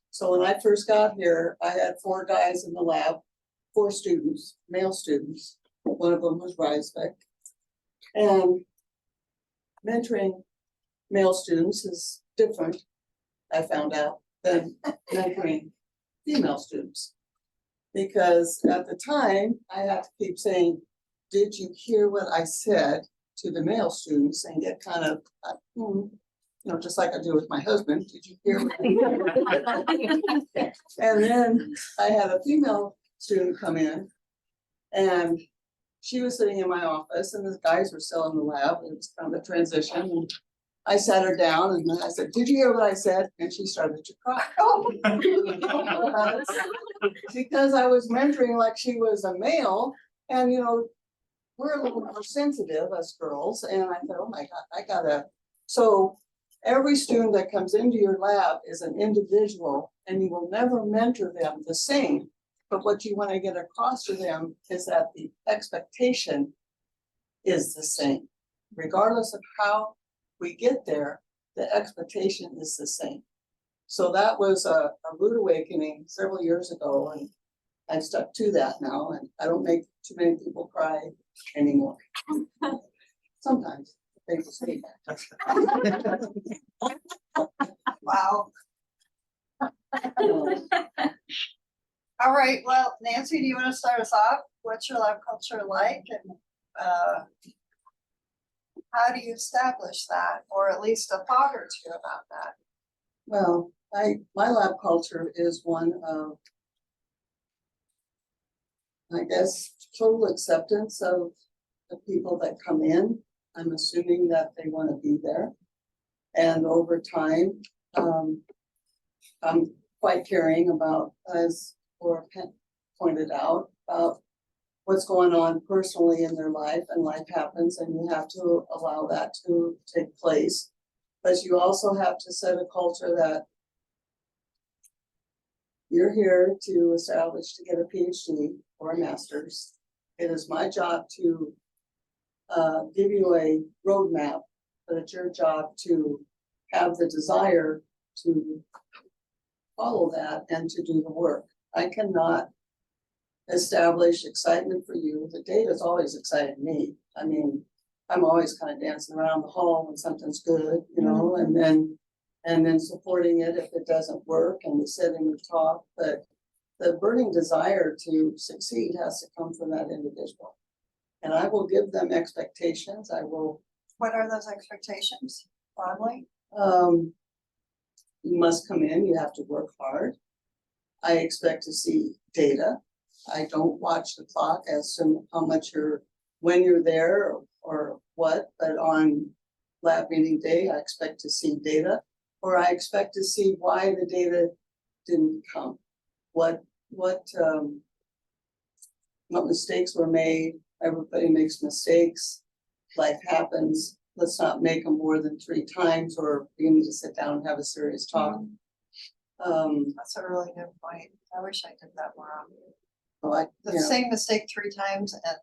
So when I first got here, I had 4 guys in the lab, 4 students, male students. One of them was Reisbeck. And mentoring male students is different, I found out, than mentoring female students. Because at the time, I had to keep saying, did you hear what I said to the male students, and get kind of, just like I do with my husband, did you hear what I said? And then I had a female student come in, and she was sitting in my office, and the guys were still in the lab. It was kind of a transition. And I sat her down and I said, did you hear what I said? And she started to cry. Because I was mentoring like she was a male, and we're a little more sensitive as girls. And I thought, oh my God, so every student that comes into your lab is an individual, and you will never mentor them the same. But what you want to get across to them is that the expectation is the same. regardless of how we get there, the expectation is the same. So that was a rude awakening several years ago, and I've stuck to that now, and I don't make too many people cry anymore. Sometimes they just need Wow. All right, well, Nancy, do you want to start us off? What's your lab culture like, and how do you establish that, or at least a thought or two about that? Well, my lab culture is one of, I guess, total acceptance of the people that come in. I'm assuming that they want to be there. And over time, I'm quite caring about, as Laura pointed out, about what's going on personally in their life, and life happens, and you have to allow that to take place. But you also have to set a culture that you're here to establish, to get a PhD or a master's. It is my job to give you a roadmap, but it's your job to have the desire to follow that and to do the work. I cannot establish excitement for you. The data's always excited me. I mean, I'm always kind of dancing around the hall when something's good, you know, and then supporting it if it doesn't work, and we sit and we talk. But the burning desire to succeed has to come from that individual. And I will give them expectations. I will. What are those expectations broadly? You must come in, you have to work hard. I expect to see data. I don't watch the clock as to how much when you're there or what, but on lab meeting day, I expect to see data, or I expect to see why the data didn't come. What mistakes were made. Everybody makes mistakes. Life happens. Let's not make them more than 3 times, or we need to sit down and have a serious talk. That's a really good point. I wish I did that more often. Like, The same mistake 3 times, and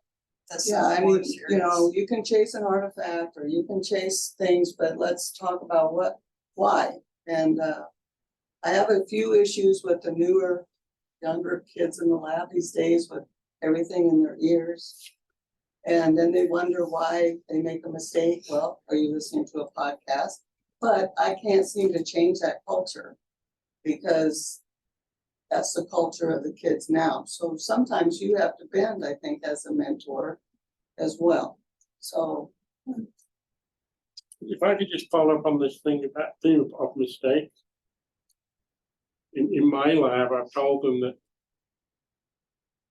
this is yeah, I more mean, serious. you know, you can chase an artifact or you can chase things, but let's talk about why. And I have a few issues with the newer, younger kids in the lab these days with everything in their ears. And then they wonder why they make a mistake. Well, are you listening to a podcast? But I can't seem to change that culture, because that's the culture of the kids now. So sometimes you have to bend, I think, as a mentor as well. So. If I could just follow up on this thing about theme of mistakes. In my lab, I've told them that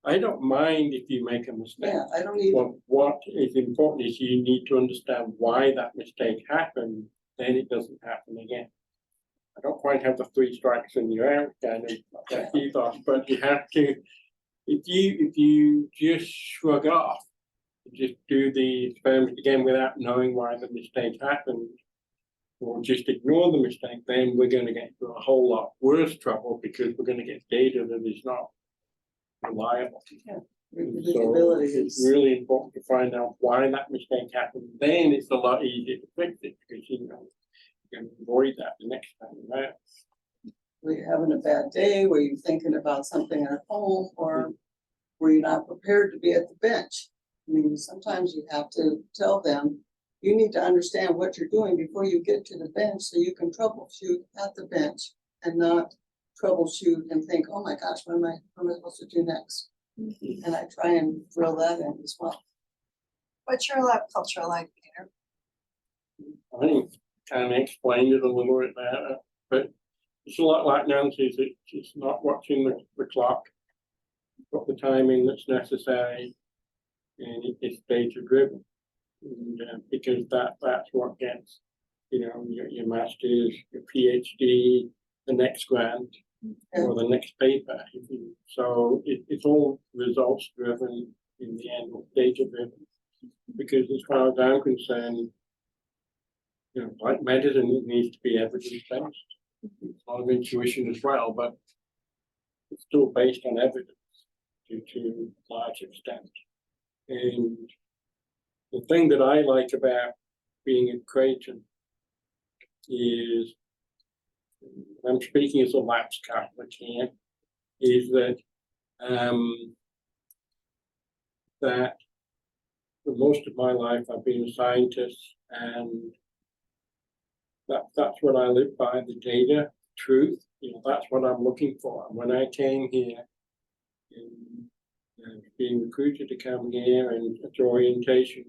I don't mind if you make a mistake. Yeah, I don't either. What is important is you need to understand why that mistake happened, then it doesn't happen again. I don't quite have the 3 strikes and you're out kind of ethos, but you have to, if you just shrug off, just do the experiment again without knowing why the mistake happened, or just ignore the mistake, then we're going to get into a whole lot worse trouble, because we're going to get data that is not reliable. Yeah. So it's really important to find out why that mistake happened. Then it's a lot easier to fix it, because you can avoid that the next time around. Were you having a bad day? Were you thinking about something at home, or were you not prepared to be at the bench? I mean, sometimes you have to tell them, you need to understand what you're doing before you get to the bench, so you can troubleshoot at the bench and not troubleshoot and think, oh my gosh, what am I supposed to do next? And I try and drill that in as well. What's your lab culture like, Peter? I think kind of explained it a little bit better, but it's a lot like Nancy's. It's not watching the clock, got the timing that's necessary, and it's data driven. And because that's what gets, your master's, your PhD, the next grant, or the next paper. So it's all results driven in the end, data driven. Because as far as I'm concerned, like medicine, it needs to be evidence based. It's a lot of intuition as well, but it's still based on evidence to a large extent. And the thing that I like about being at Creighton is, I'm speaking as a lapsed Catholic here, is that that for most of my life I've been a scientist, and that's what I live by, the data, truth. That's what I'm looking for. And when I came here, being recruited to come here and at orientation,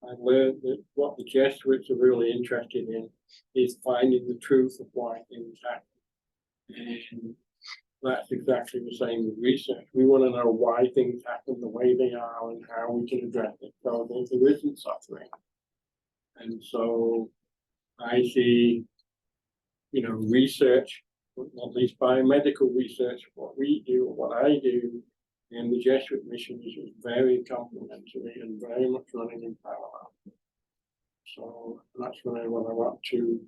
I learned that what the Jesuits are really interested in is finding the truth of why things happen. And that's exactly the same with research. We want to know why things happen the way they are and how we can address it so that there isn't suffering. And so I see, research, at least biomedical research, what we do, what I do, and the Jesuit mission is very complementary and very much running in parallel. So that's really what I want to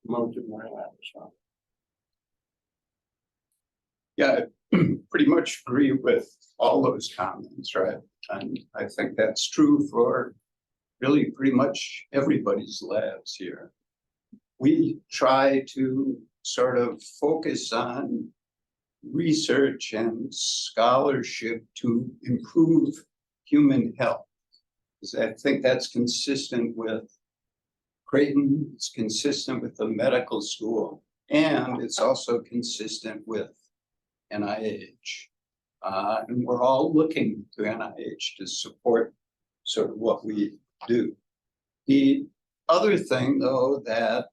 promote in my lab. So. Yeah, I pretty much agree with all those comments, right? And I think that's true for really pretty much everybody's labs here. We try to sort of focus on research and scholarship to improve human health. Because I think that's consistent with Creighton, it's consistent with the medical school, and it's also consistent with NIH. And we're all looking to NIH to support sort of what we do. The other thing, though, that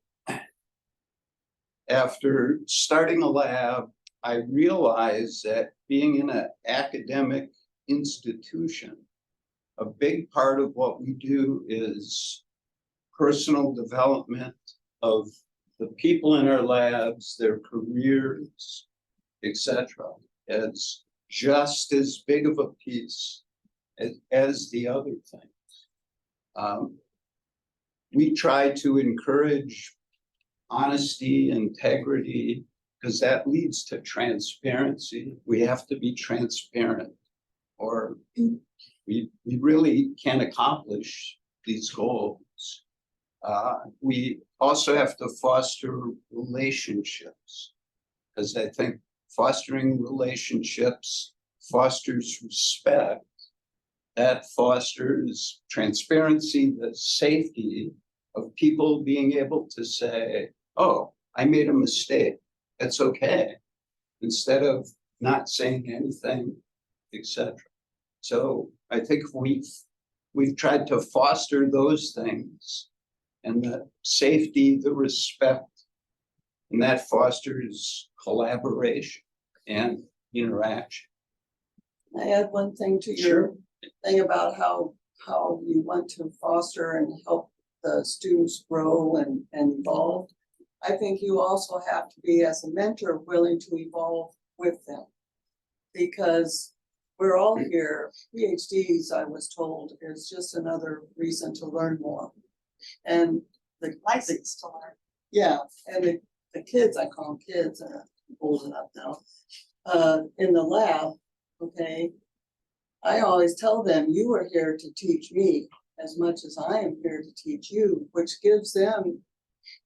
after starting a lab, I realized that being in an academic institution, a big part of what we do is personal development of the people in our labs, their careers, etc. It's just as big of a piece as the other things. We try to encourage honesty, integrity, because that leads to transparency. We have to be transparent, or we really can't accomplish these goals. We also have to foster relationships, because I think fostering relationships fosters respect. That fosters transparency, the safety of people being able to say, oh, I made a mistake. That's okay. Instead of not saying anything, etc. So I think we've tried to foster those things, and the safety, the respect, and that fosters collaboration and interaction. I add one thing to your thing about how you want to foster and help the students grow and evolve. I think you also have to be, as a mentor, willing to evolve with them, because we're all here. PhDs, I was told, is just another reason to learn more. And the License to learn. yeah, and the kids, I call them kids, and I'm old enough now, in the lab, okay, I always tell them, you are here to teach me as much as I am here to teach you, which gives them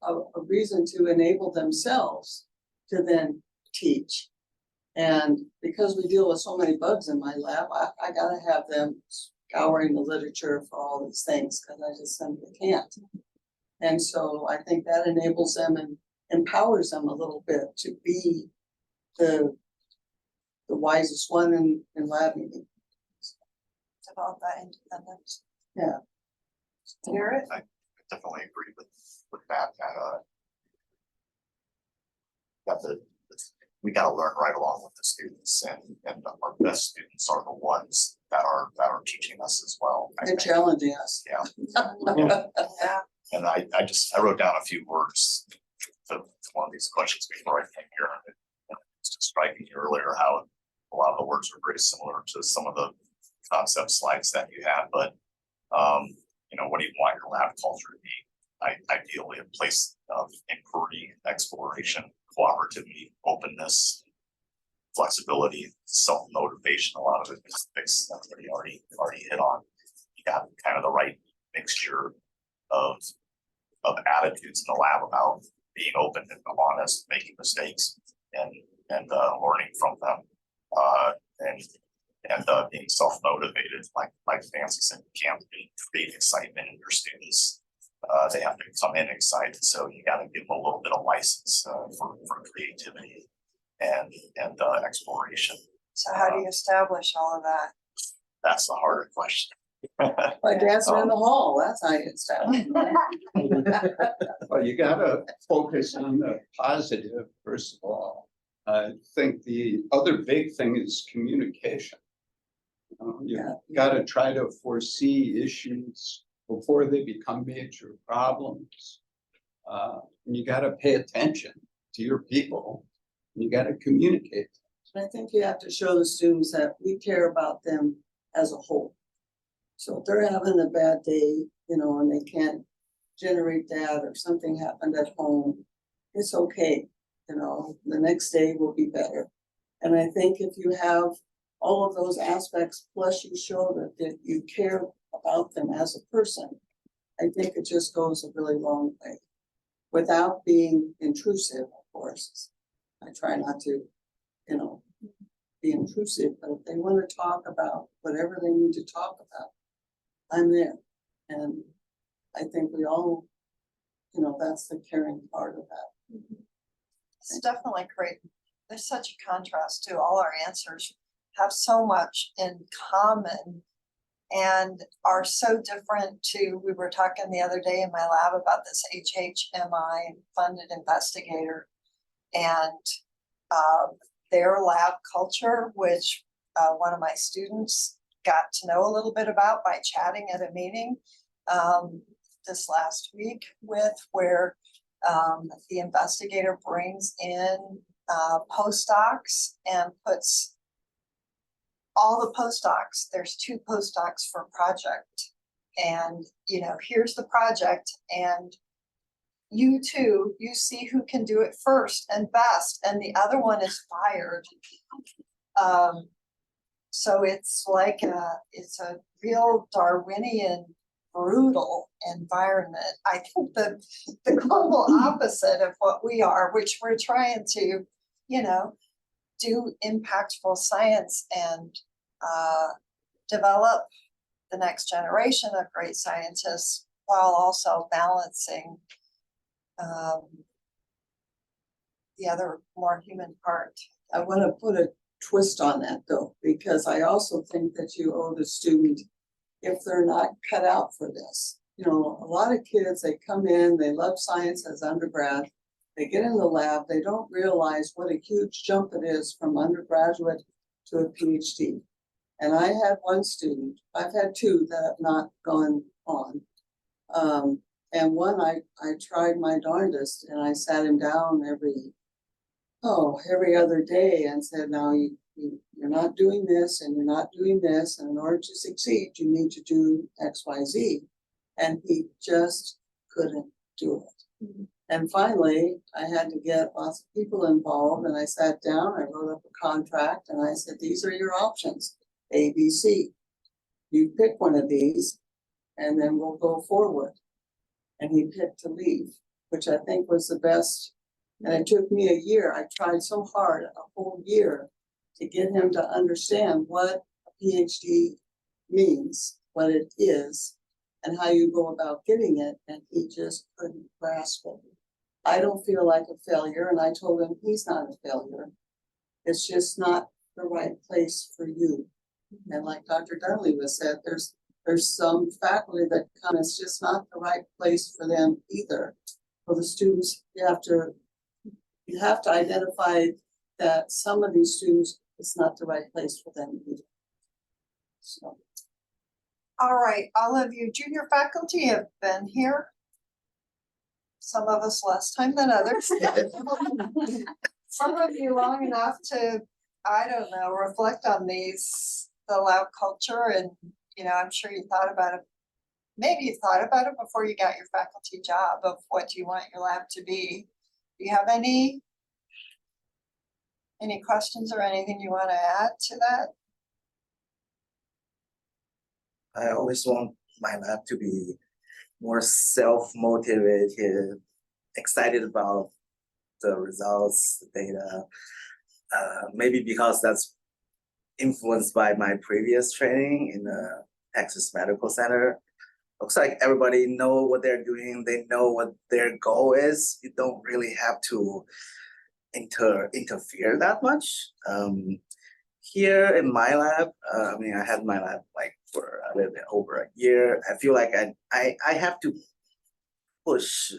a reason to enable themselves to then teach. And because we deal with so many bugs in my lab, I gotta have them scouring the literature for all these things, because I just simply can't. And so I think that enables them and empowers them a little bit to be the wisest one in lab meeting. Develop that independence. Yeah. Garrett? I definitely agree with that. We gotta learn right along with the students, and our best students are the ones that are teaching us as well. They're challenging us. Yeah. Yeah. And I wrote down a few words to one of these questions before I came here. It's just striking earlier how a lot of the words are very similar to some of the concept slides that you had, but what do you want your lab culture to be? Ideally, a place of inquiry, exploration, cooperativity, openness, flexibility, self-motivation. A lot of it is fixed. That's what you already hit on. You got kind of the right mixture of attitudes in the lab about being open and honest, making mistakes, and learning from them, and being self-motivated, like Nancy said, you can't create excitement in your students. They have to come in excited, so you got to give them a little bit of license for creativity and exploration. So how do you establish all of that? That's the harder question. By dancing in the hall, that's how you establish. Well, you gotta focus on the positive, first of all. I think the other big thing is communication. You gotta try to foresee issues before they become major problems. And you gotta pay attention to your people. You gotta communicate. I think you have to show the students that we care about them as a whole. So if they're having a bad day, you know, and they can't generate that, or something happened at home, it's okay, you know, the next day will be better. And I think if you have all of those aspects, plus you show that you care about them as a person, I think it just goes a really long way. Without being intrusive, of course. I try not to, you know, be intrusive, but if they want to talk about whatever they need to talk about, I'm there. And I think we all, you know, that's the caring part of that. It's definitely great. There's such a contrast to all our answers have so much in common and are so different to, we were talking the other day in my lab about this HHMI funded investigator and their lab culture, which one of my students got to know a little bit about by chatting at a meeting this last week with, where the investigator brings in postdocs and puts all the postdocs, there's 2 postdocs per project. And, you know, here's the project and you two, you see who can do it first and best, and the other one is fired. So it's like it's a real Darwinian brutal environment. I think the global opposite of what we are, which we're trying to, you know, do impactful science and develop the next generation of great scientists while also balancing the other more human part. I want to put a twist on that though, because I also think that you owe the student, if they're not cut out for this. You know, a lot of kids, they come in, they love science as undergrad, they get in the lab, they don't realize what a huge jump it is from undergraduate to a PhD. And I had one student, I've had 2 that have not gone on. And one, I tried my darndest and I sat him down every other day and said, now you're not doing this and you're not doing this. And in order to succeed, you need to do X, Y, Z. And he just couldn't do it. Mm-hmm. And finally, I had to get lots of people involved and I sat down, I wrote up a contract and I said, these are your options, A, B, C. You pick one of these and then we'll go forward. And he picked to leave, which I think was the best. And it took me a year. I tried so hard, a whole year, to get him to understand what a PhD means, what it is, and how you go about getting it. And he just couldn't grasp it. I don't feel like a failure. And I told him he's not a failure. It's just not the right place for you. And like Dr. Dudley was said, there's some faculty that come, it's just not the right place for them either. For the students, you have to identify that some of these students, it's not the right place for them either. So. All right, all of you junior faculty have been here. Some of us less time than others. Some of you long enough to, I don't know, reflect on the lab culture, and you know, I'm sure you thought about it. Maybe you thought about it before you got your faculty job of what you want your lab to be. Do you have any questions or anything you want to add to that? I always want my lab to be more self-motivated, excited about the results, the data. Maybe because that's influenced by my previous training in the Texas Medical Center. Looks like everybody know what they're doing. They know what their goal is. You don't really have to interfere that much. Here in my lab, I mean, I had my lab like for a little bit over a year. I feel like I have to push.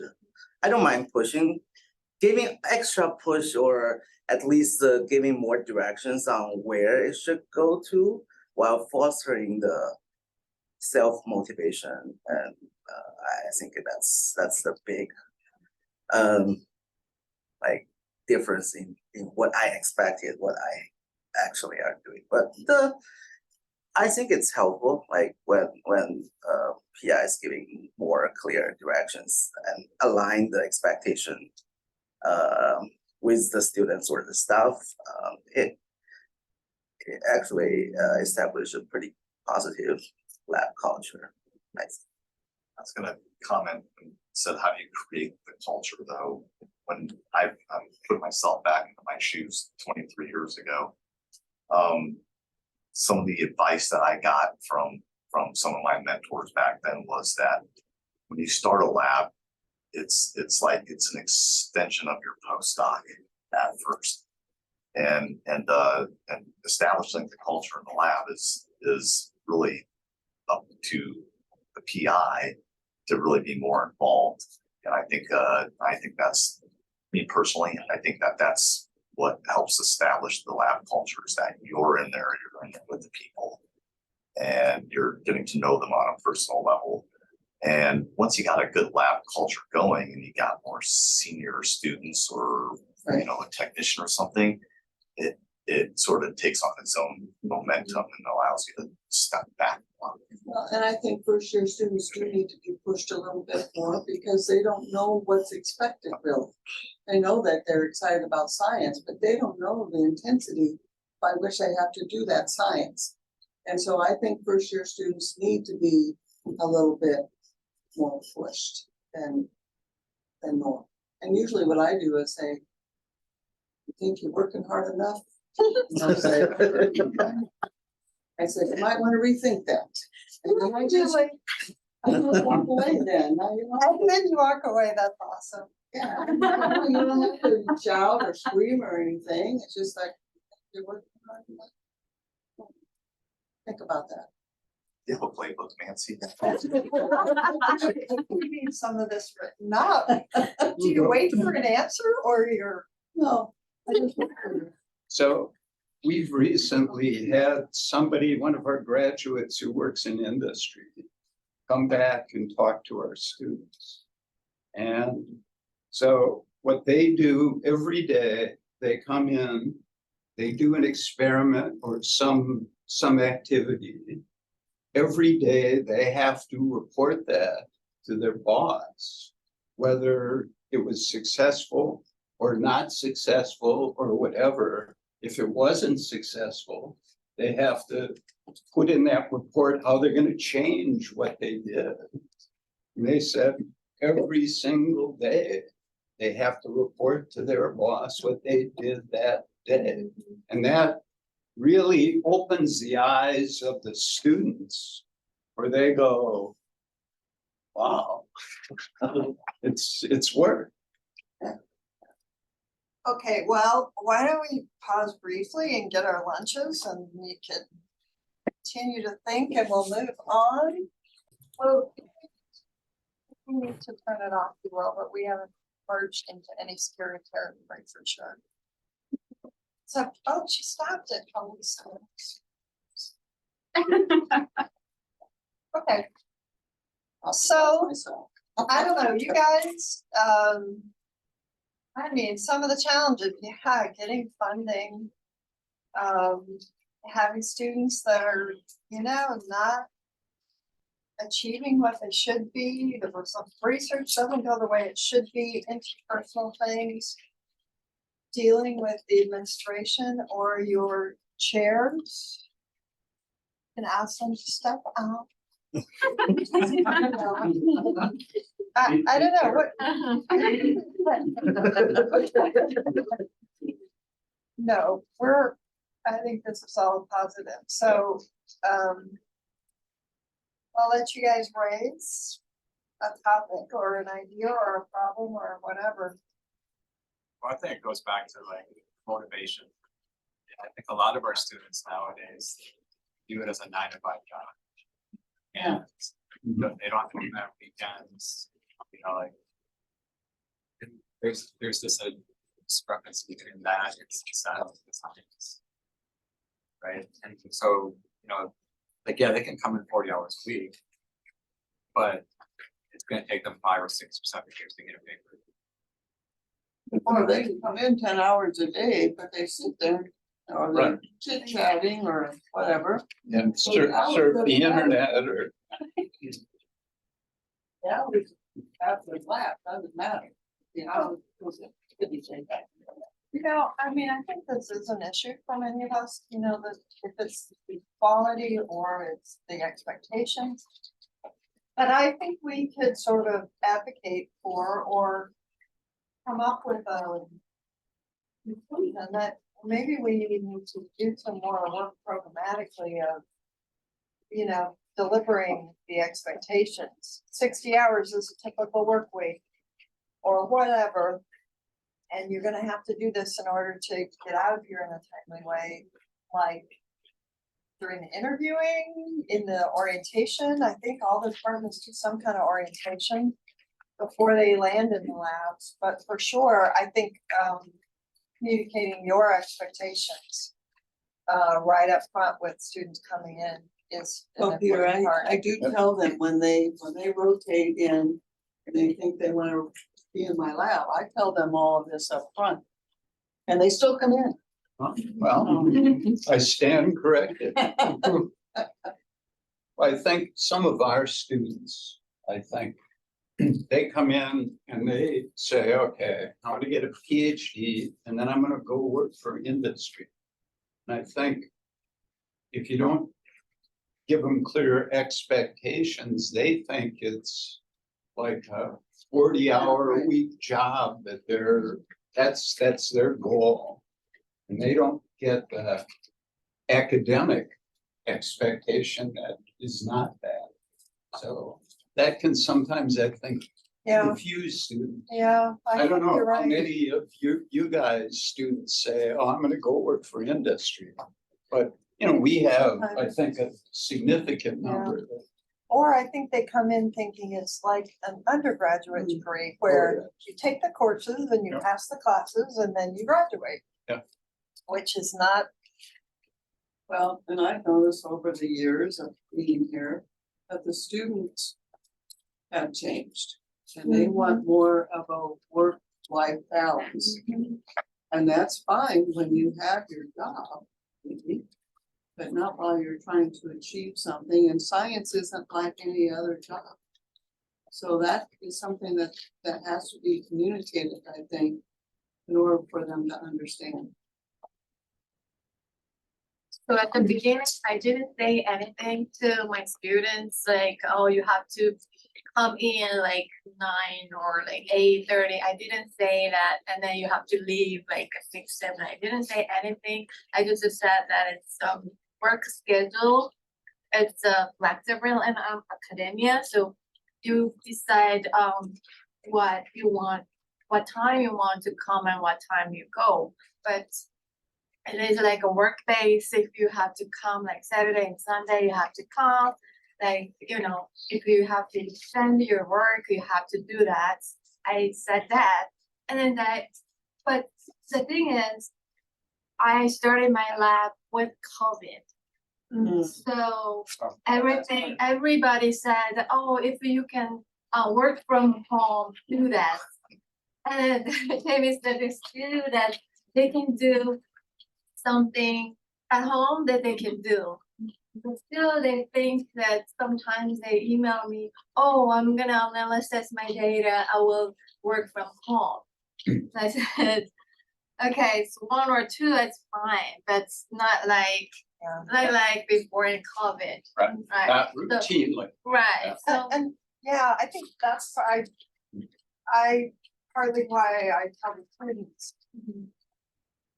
I don't mind pushing, giving extra push or at least giving more directions on where it should go to while fostering the self-motivation. And I think that's the big like difference in what I expected, what I actually are doing. But I think it's helpful, like when PI is giving more clear directions and align the expectation with the students or the staff. It actually established a pretty positive lab culture. Nice. I was gonna comment and said, how do you create the culture though? When I put myself back into my shoes 23 years ago, some of the advice that I got from some of my mentors back then was that when you start a lab, it's like it's an extension of your postdoc at first, and establishing the culture in the lab is really up to the PI to really be more involved. And I think that's me personally. I think that's what helps establish the lab culture is that you're in there with the people, and you're getting to know them on a personal level. And once you got a good lab culture going, and you got more senior students or Right. you know, a technician or something, it sort of takes on its own momentum and allows you to step back. Well, and I think first year students do need to be pushed a little bit more because they don't know what's expected really. They know that they're excited about science, but they don't know the intensity by which they have to do that science. And so I think first year students need to be a little bit more pushed than normal. And usually what I do is say, you think you're working hard enough? And I say, you might want to rethink that. And then I just walk away then. Now, you know, And then you walk away, that's awesome. yeah, you don't have to shout or scream or anything. It's just like, you're working hard enough. Think about that. You have a playbook, Nancy. You need some of this written up. Do you wait for an answer or you're? No. I just So we've recently had somebody, one of our graduates who works in industry, come back and talk to our students. And so what they do every day, they come in, they do an experiment or some activity. Every day they have to report that to their boss, whether it was successful or not successful or whatever. If it wasn't successful, they have to put in that report how they're going to change what they did. And they said every single day they have to report to their boss what they did that day. And that really opens the eyes of the students where they go, wow, it's work. Okay, well, why don't we pause briefly and get our lunches and we can continue to think and we'll move on. Well, we need to turn it off, you will, but we haven't merged into any scary territory for sure. So, oh, she stopped it. Oh, okay. So, myself. I don't know, you guys, I mean, some of the challenges, yeah, getting funding, having students that are, you know, not achieving what they should be, there was some research doesn't go the way it should be, interpersonal things, dealing with the administration or your chairs, and ask them to step out. I don't know, what, no, I think this is all positive, so, I'll let you guys raise a topic or an idea or a problem or whatever. Well, I think it goes back to like motivation. I think a lot of our students nowadays view it as a 9 to 5 job. And they don't have to have weekends, you know, like. And there's this discrepancy between that and success and science. Right, and so, you know, like, yeah, they can come in 40 hours a week. But it's gonna take them 5 or 6 or 7 years to get a paper. Or they can come in 10 hours a day, but they sit there, or they're Right. chit chatting or whatever. And So the hours surf doesn't the matter. internet or. The hours after the lap, doesn't matter. The hours. Could be changed. You know, I mean, I think this is an issue for many of us, you know, that if it's the quality or it's the expectations. But I think we could sort of advocate for or come up with a conclusion that maybe we need to do some more work programmatically of, you know, delivering the expectations. 60 hours is a typical work week or whatever. And you're gonna have to do this in order to get out of here in a timely way, like during the interviewing, in the orientation. I think all the departments do some kind of orientation before they land in the labs, but for sure, I think communicating your expectations right up front with students coming in is an Oh, Peter, important part. I do tell them when they rotate in, and they think they wanna be in my lab, I tell them all of this up front. And they still come in. Well, I stand corrected. I think some of our students, I think, they come in and they say, okay, I want to get a PhD and then I'm gonna go work for industry. And I think if you don't give them clear expectations, they think it's like a 40-hour-a-week job that that's their goal. And they don't get the academic expectation that is not that. So that can sometimes, I think, Yeah, confuse students. yeah, I I don't think know you're how right. many of you guys, students say, oh, I'm gonna go work for industry. But, you know, we have, I think, a significant number that. Or I think they come in thinking it's like an undergraduate degree where you take the courses and you Yeah. pass the classes and then you graduate. Yeah. Which is not, Well, and I've noticed over the years of being here, that the students have changed. And they want more of a work-life balance. And that's fine when you have your job, maybe, but not while you're trying to achieve something, and science isn't like any other job. So that is something that has to be communicated, I think, in order for them to understand. So at the beginning, I didn't say anything to my students, like, oh, you have to come in like 9 or like 8:30. I didn't say that, and then you have to leave like 6, 7. I didn't say anything. I just said that it's work schedule. It's flexible in academia, so you decide what you want, what time you want to come and what time you go. But it is like a work base. If you have to come like Saturday and Sunday, you have to come. Like, you know, if you have to send your work, you have to do that. I said that. And then but the thing is, I started my lab with COVID. So everybody said, oh, if you can work from home, do that. And Jamie said, it's true that they can do something at home that they can do. But still they think that sometimes they email me, oh, I'm gonna analyze my data, I will work from home. I said, okay, so 1 or 2, that's fine, but it's not like like before in COVID. Right. Right, Not so- routinely. right, so, And yeah, I think that's I partly why I tell the students.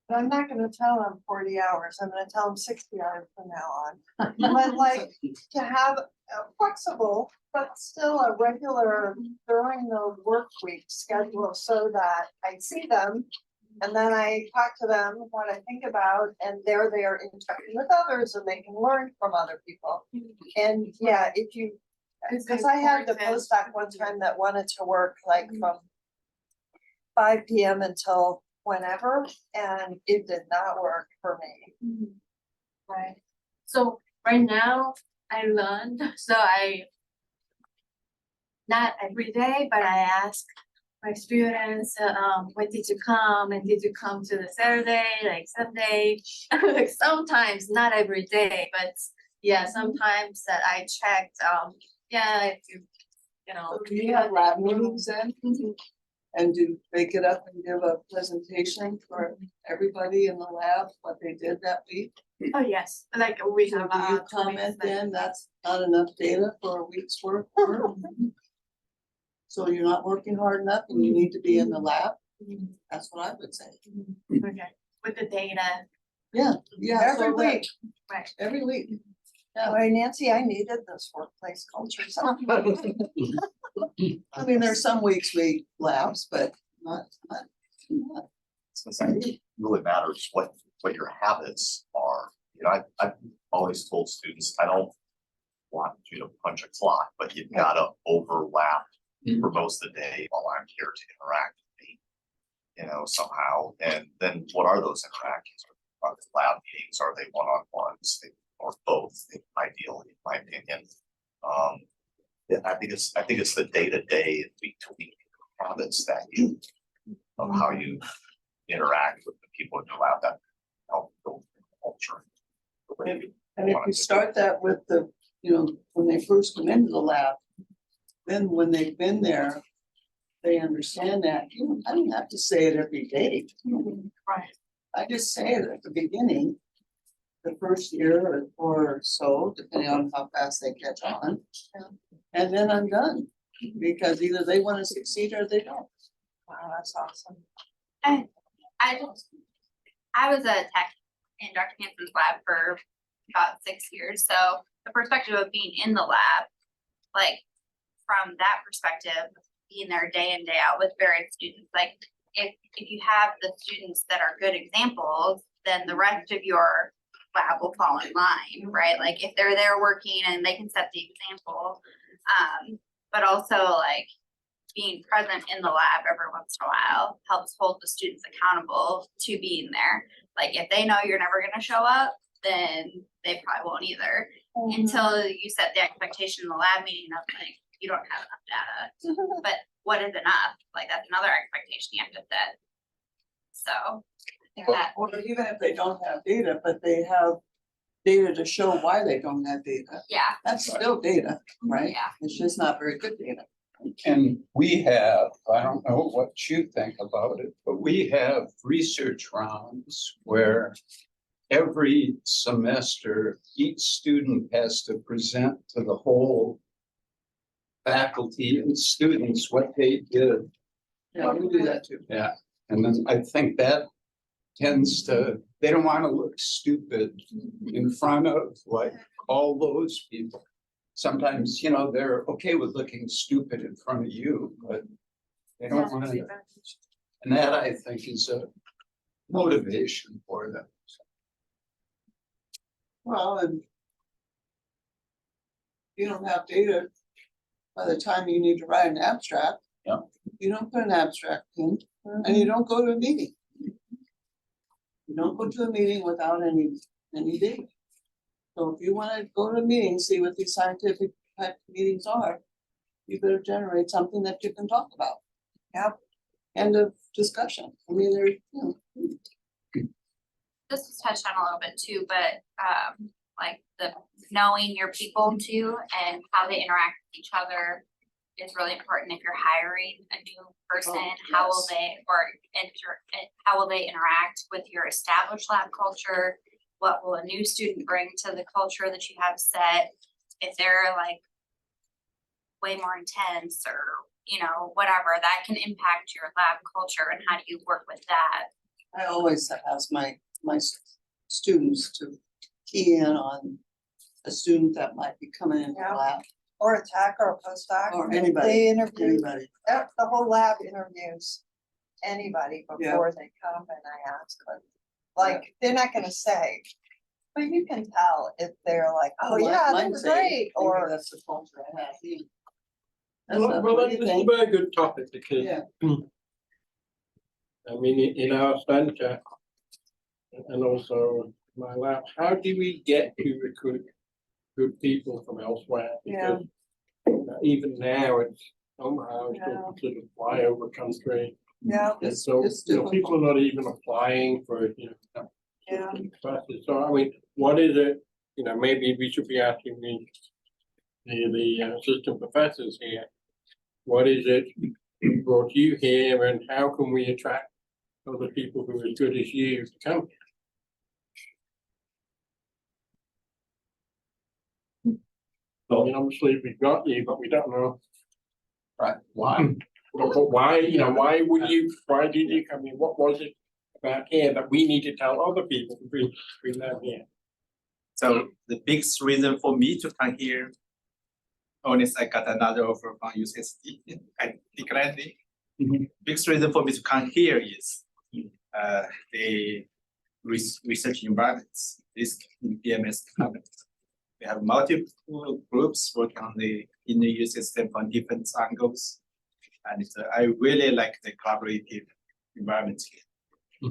But I'm not gonna tell them 40 hours, I'm gonna tell them 60 hours from now on. But like to have a flexible, but still a regular during the work week schedule so that I see them. And then I talk to them what I think about, and they're there interacting with others and they can learn from other people. And yeah, if you, It's because I had the important. postdoc one time that wanted to work like from 5 PM until whenever, and it did not work for me. right, so right now, I learned, so I. Not every day, but I ask my students, when did you come, and did you come to the Saturday, like Sunday? Like sometimes, not every day, but yeah, sometimes that I checked, yeah, if you know. Do you have lab meetings then? And do they get up and give a presentation for everybody in the lab, what they did that week? Oh, yes, like we So have. do you comment then that's not enough data for a week's work? So you're not working hard enough and you need to be in the lab? That's what I would say. Okay, with the data, Yeah, yeah. Every so that- week. right, Every week. Yeah. Boy, Nancy, I needed this workplace culture. I mean, there's some weeks we lapse, but not. Since I think it really matters what your habits are. You know, I've always told students, I don't want you to punch a clock, but you've gotta overlap for most of the day while I'm here to interact with me. You know, somehow, and then what are those interactions? Are they lab meetings, are they one-on-ones, or both, ideally, in my opinion. Yeah, I think it's the day-to-day, week-to-week habits that you, of how you interact with the people in your lab that help build culture. And if you start that with the, you know, when they first come into the lab, then when they've been there, they understand that, you know, I don't have to say it every day. right, I just say it at the beginning, the first year or so, depending on how fast they catch on. And then I'm done, because either they wanna succeed or they don't. Wow, that's awesome. I was a tech in Dr. Hansen's lab for about 6 years, so the perspective of being in the lab, like from that perspective, being there day in, day out with various students, like if you have the students that are good examples, then the rest of your lab will fall in line, right? Like if they're there working and they can set the example, but also like being present in the lab every once in a while helps hold the students accountable to being there. Like if they know you're never gonna show up, then they probably won't either. Until you set the expectation in the lab meeting of like, you don't have enough data. But what is enough? Like that's another expectation you have to set. So I think that, Or even if they don't have data, but they have data to show why they don't have data, yeah, that's still data, right? yeah. It's just not very good data. And we have, I don't know what you think about it, but we have research rounds where every semester, each student has to present to the whole faculty and students what they did. Yeah, we do that too. Yeah, and then I think that tends to, they don't want to look stupid in front of like all those people. Sometimes, you know, they're okay with looking stupid in front of you, but they don't want to. And that I think is a motivation for them. Well, and you don't have data by the time you need to write an abstract. Yeah. You don't put an abstract in, and you don't go to a meeting. You don't go to a meeting without any data. So if you wanna go to a meeting, see what these scientific type meetings are, you better generate something that you can talk about. Yep. End of discussion. I mean, there, you know, This was touched on a little bit too, but like the knowing your people too and how they interact with each other is really important if you're hiring a new person. How will yes. they how will they interact with your established lab culture what will a new student bring to the culture that you have set? If they're like way more intense or, you know, whatever, that can impact your lab culture, and how do you work with that? I always ask my students to key in on a student that might be coming in the Yeah. lab, Or a tech or a postdoc. or anybody, They interview, anybody. yep, the whole lab interviews anybody Yeah. before they come, and I ask them. Like, they're not gonna say, but you can tell if they're like, oh Mine- yeah, mine that's say, great, maybe or. that's the culture I have. Well, What do you this is a think? very good topic because, Yeah. I mean, in our center and also my lab, how do we get to recruit good people from elsewhere? Yeah. Because even now, it's somehow Yeah. still considered flyover country. Yeah, And so, it's you know, people difficult. are not even applying for, you know, yeah, classes. So, I mean, what is it, you know, maybe we should be asking the assistant professors here, what is it brought you here, and how can we attract other people who are as good as you to come? I mean, obviously, we've got you, but we don't know. Right, why? But why, you know, why did you come here? What was it about here that we need to tell other people to bring them here? So the biggest reason for me to come here, honest, I got another offer from UCSD. I declined it. Biggest reason for me to come here is the research environments. This BMS department. We have multiple groups working on the inner system from different angles, and I really like the collaborative environment here.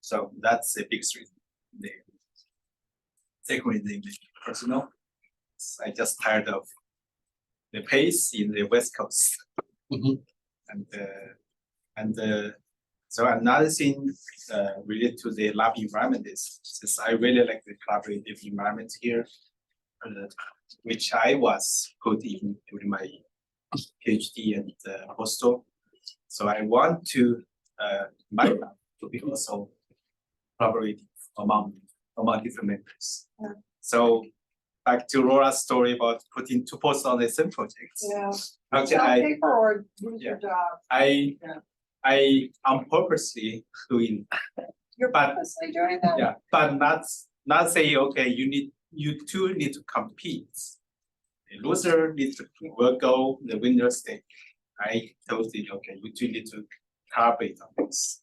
So that's the biggest reason. The second reason, personal. I just tired of the pace in the West Coast, and so another thing related to the lab environment is since I really like the collaborative environment here, which I was put in during my PhD and postdoc. So I want to my lab to be also collaborative among different members. Yeah. So back to Laura's story about putting two posts on the same project. yeah. Actually, Sell paper or lose your job, I am purposely doing, you're But- purposely doing that? yeah, but not say, okay, you two need to compete. The loser needs to will go, the winner stay. I told you, okay, you two need to collaborate on this.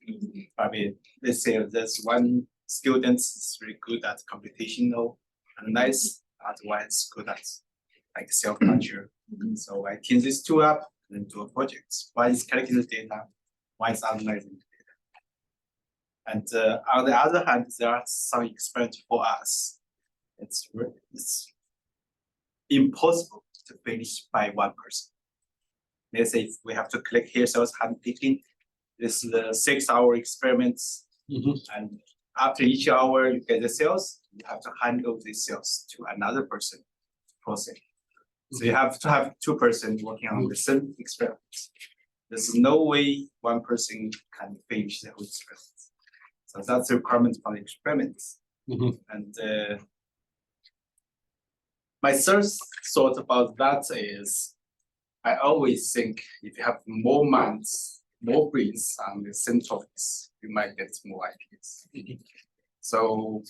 I mean, let's say there's one student is very good at computational analysis, otherwise good at like cell culture. So I team these two up and do a project. One is collecting the data, one is analyzing the data. And on the other hand, there are some experiments for us. It's impossible to finish by one person. Let's say if we have to collect hair cells handpicking, this is the 6-hour experiments. And after each hour you get the cells, you have to hand over these cells to another person to process. So you have to have 2 persons working on the same experiment. There's no way one person can finish the whole experiment. So that's the requirement for the experiments. And my third thought about that is, I always think if you have more minds, more brains on the same topics, you might get more ideas. So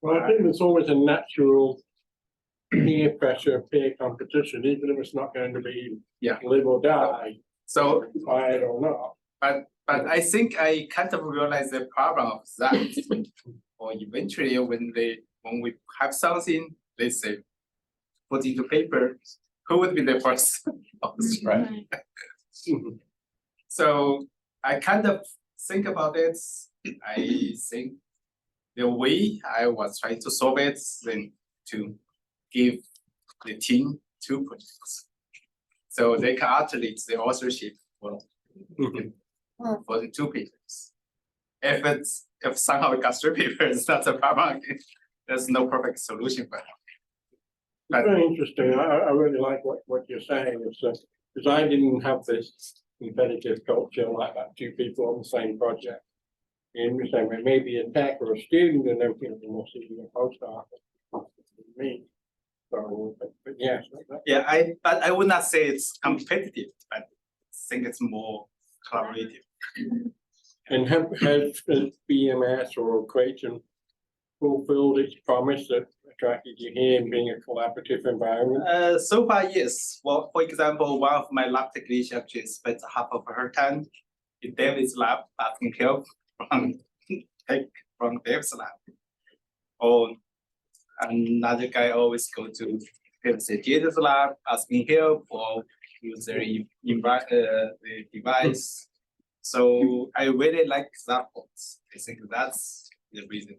Well, I think there's always a natural peer pressure, peer competition, even if it's not going to be live or die, so quiet or not. but I think I kind of realize the problem of that. Or eventually when we have something, let's say, put into paper, who would be the first? Right. So I kind of think about it. I think the way I was trying to solve it, then to give the team 2 projects. So they can alternate the authorship for the 2 papers. If somehow it got 3 papers, that's a problem. There's no perfect solution for it. It's very interesting. I really like what you're saying. It's because I didn't have this competitive culture like that, 2 people on the same project. You understand, it may be a tech or a student and then people will see you a postdoc. Me. So, but yes. Yeah, but I would not say it's competitive, but I think it's more collaborative. And has BMS or Creighton fulfilled its promise that attracted you here in being a collaborative environment? So far, yes. Well, for example, one of my lab technicians actually spent half of her time in David's lab asking help from David's lab. Or another guy always go to David's lab asking help or use their the device. So I really like that part. I think that's the reason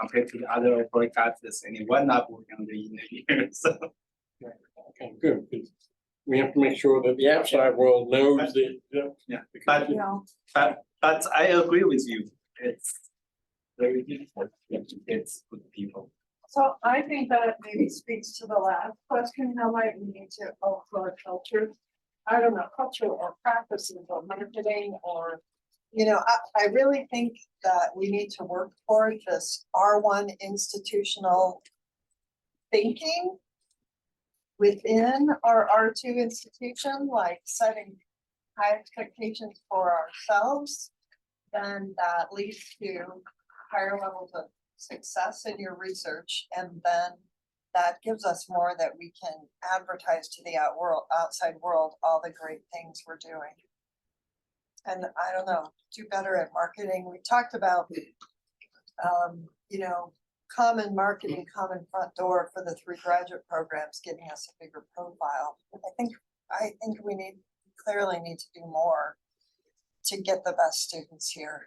compared to the other broadcasters, only one lab working on the engineer. So Okay, good. 'Cause we have to make sure that the outside world knows that. yeah, because but I agree with you. It's very difficult to get good people. So I think that maybe speaks to the last question, how might we need to alter culture? I don't know, culture or practices or marketing or. You know, I really think that we need to work toward this R1 institutional thinking within our R2 institution, like setting high expectations for ourselves. Then that leads to higher levels of success in your research, and then that gives us more that we can advertise to the outside world all the great things we're doing. And I don't know, do better at marketing. We talked about, you know, common marketing, common front door for the 3 graduate programs, getting us a bigger profile. I think we clearly need to do more to get the best students here.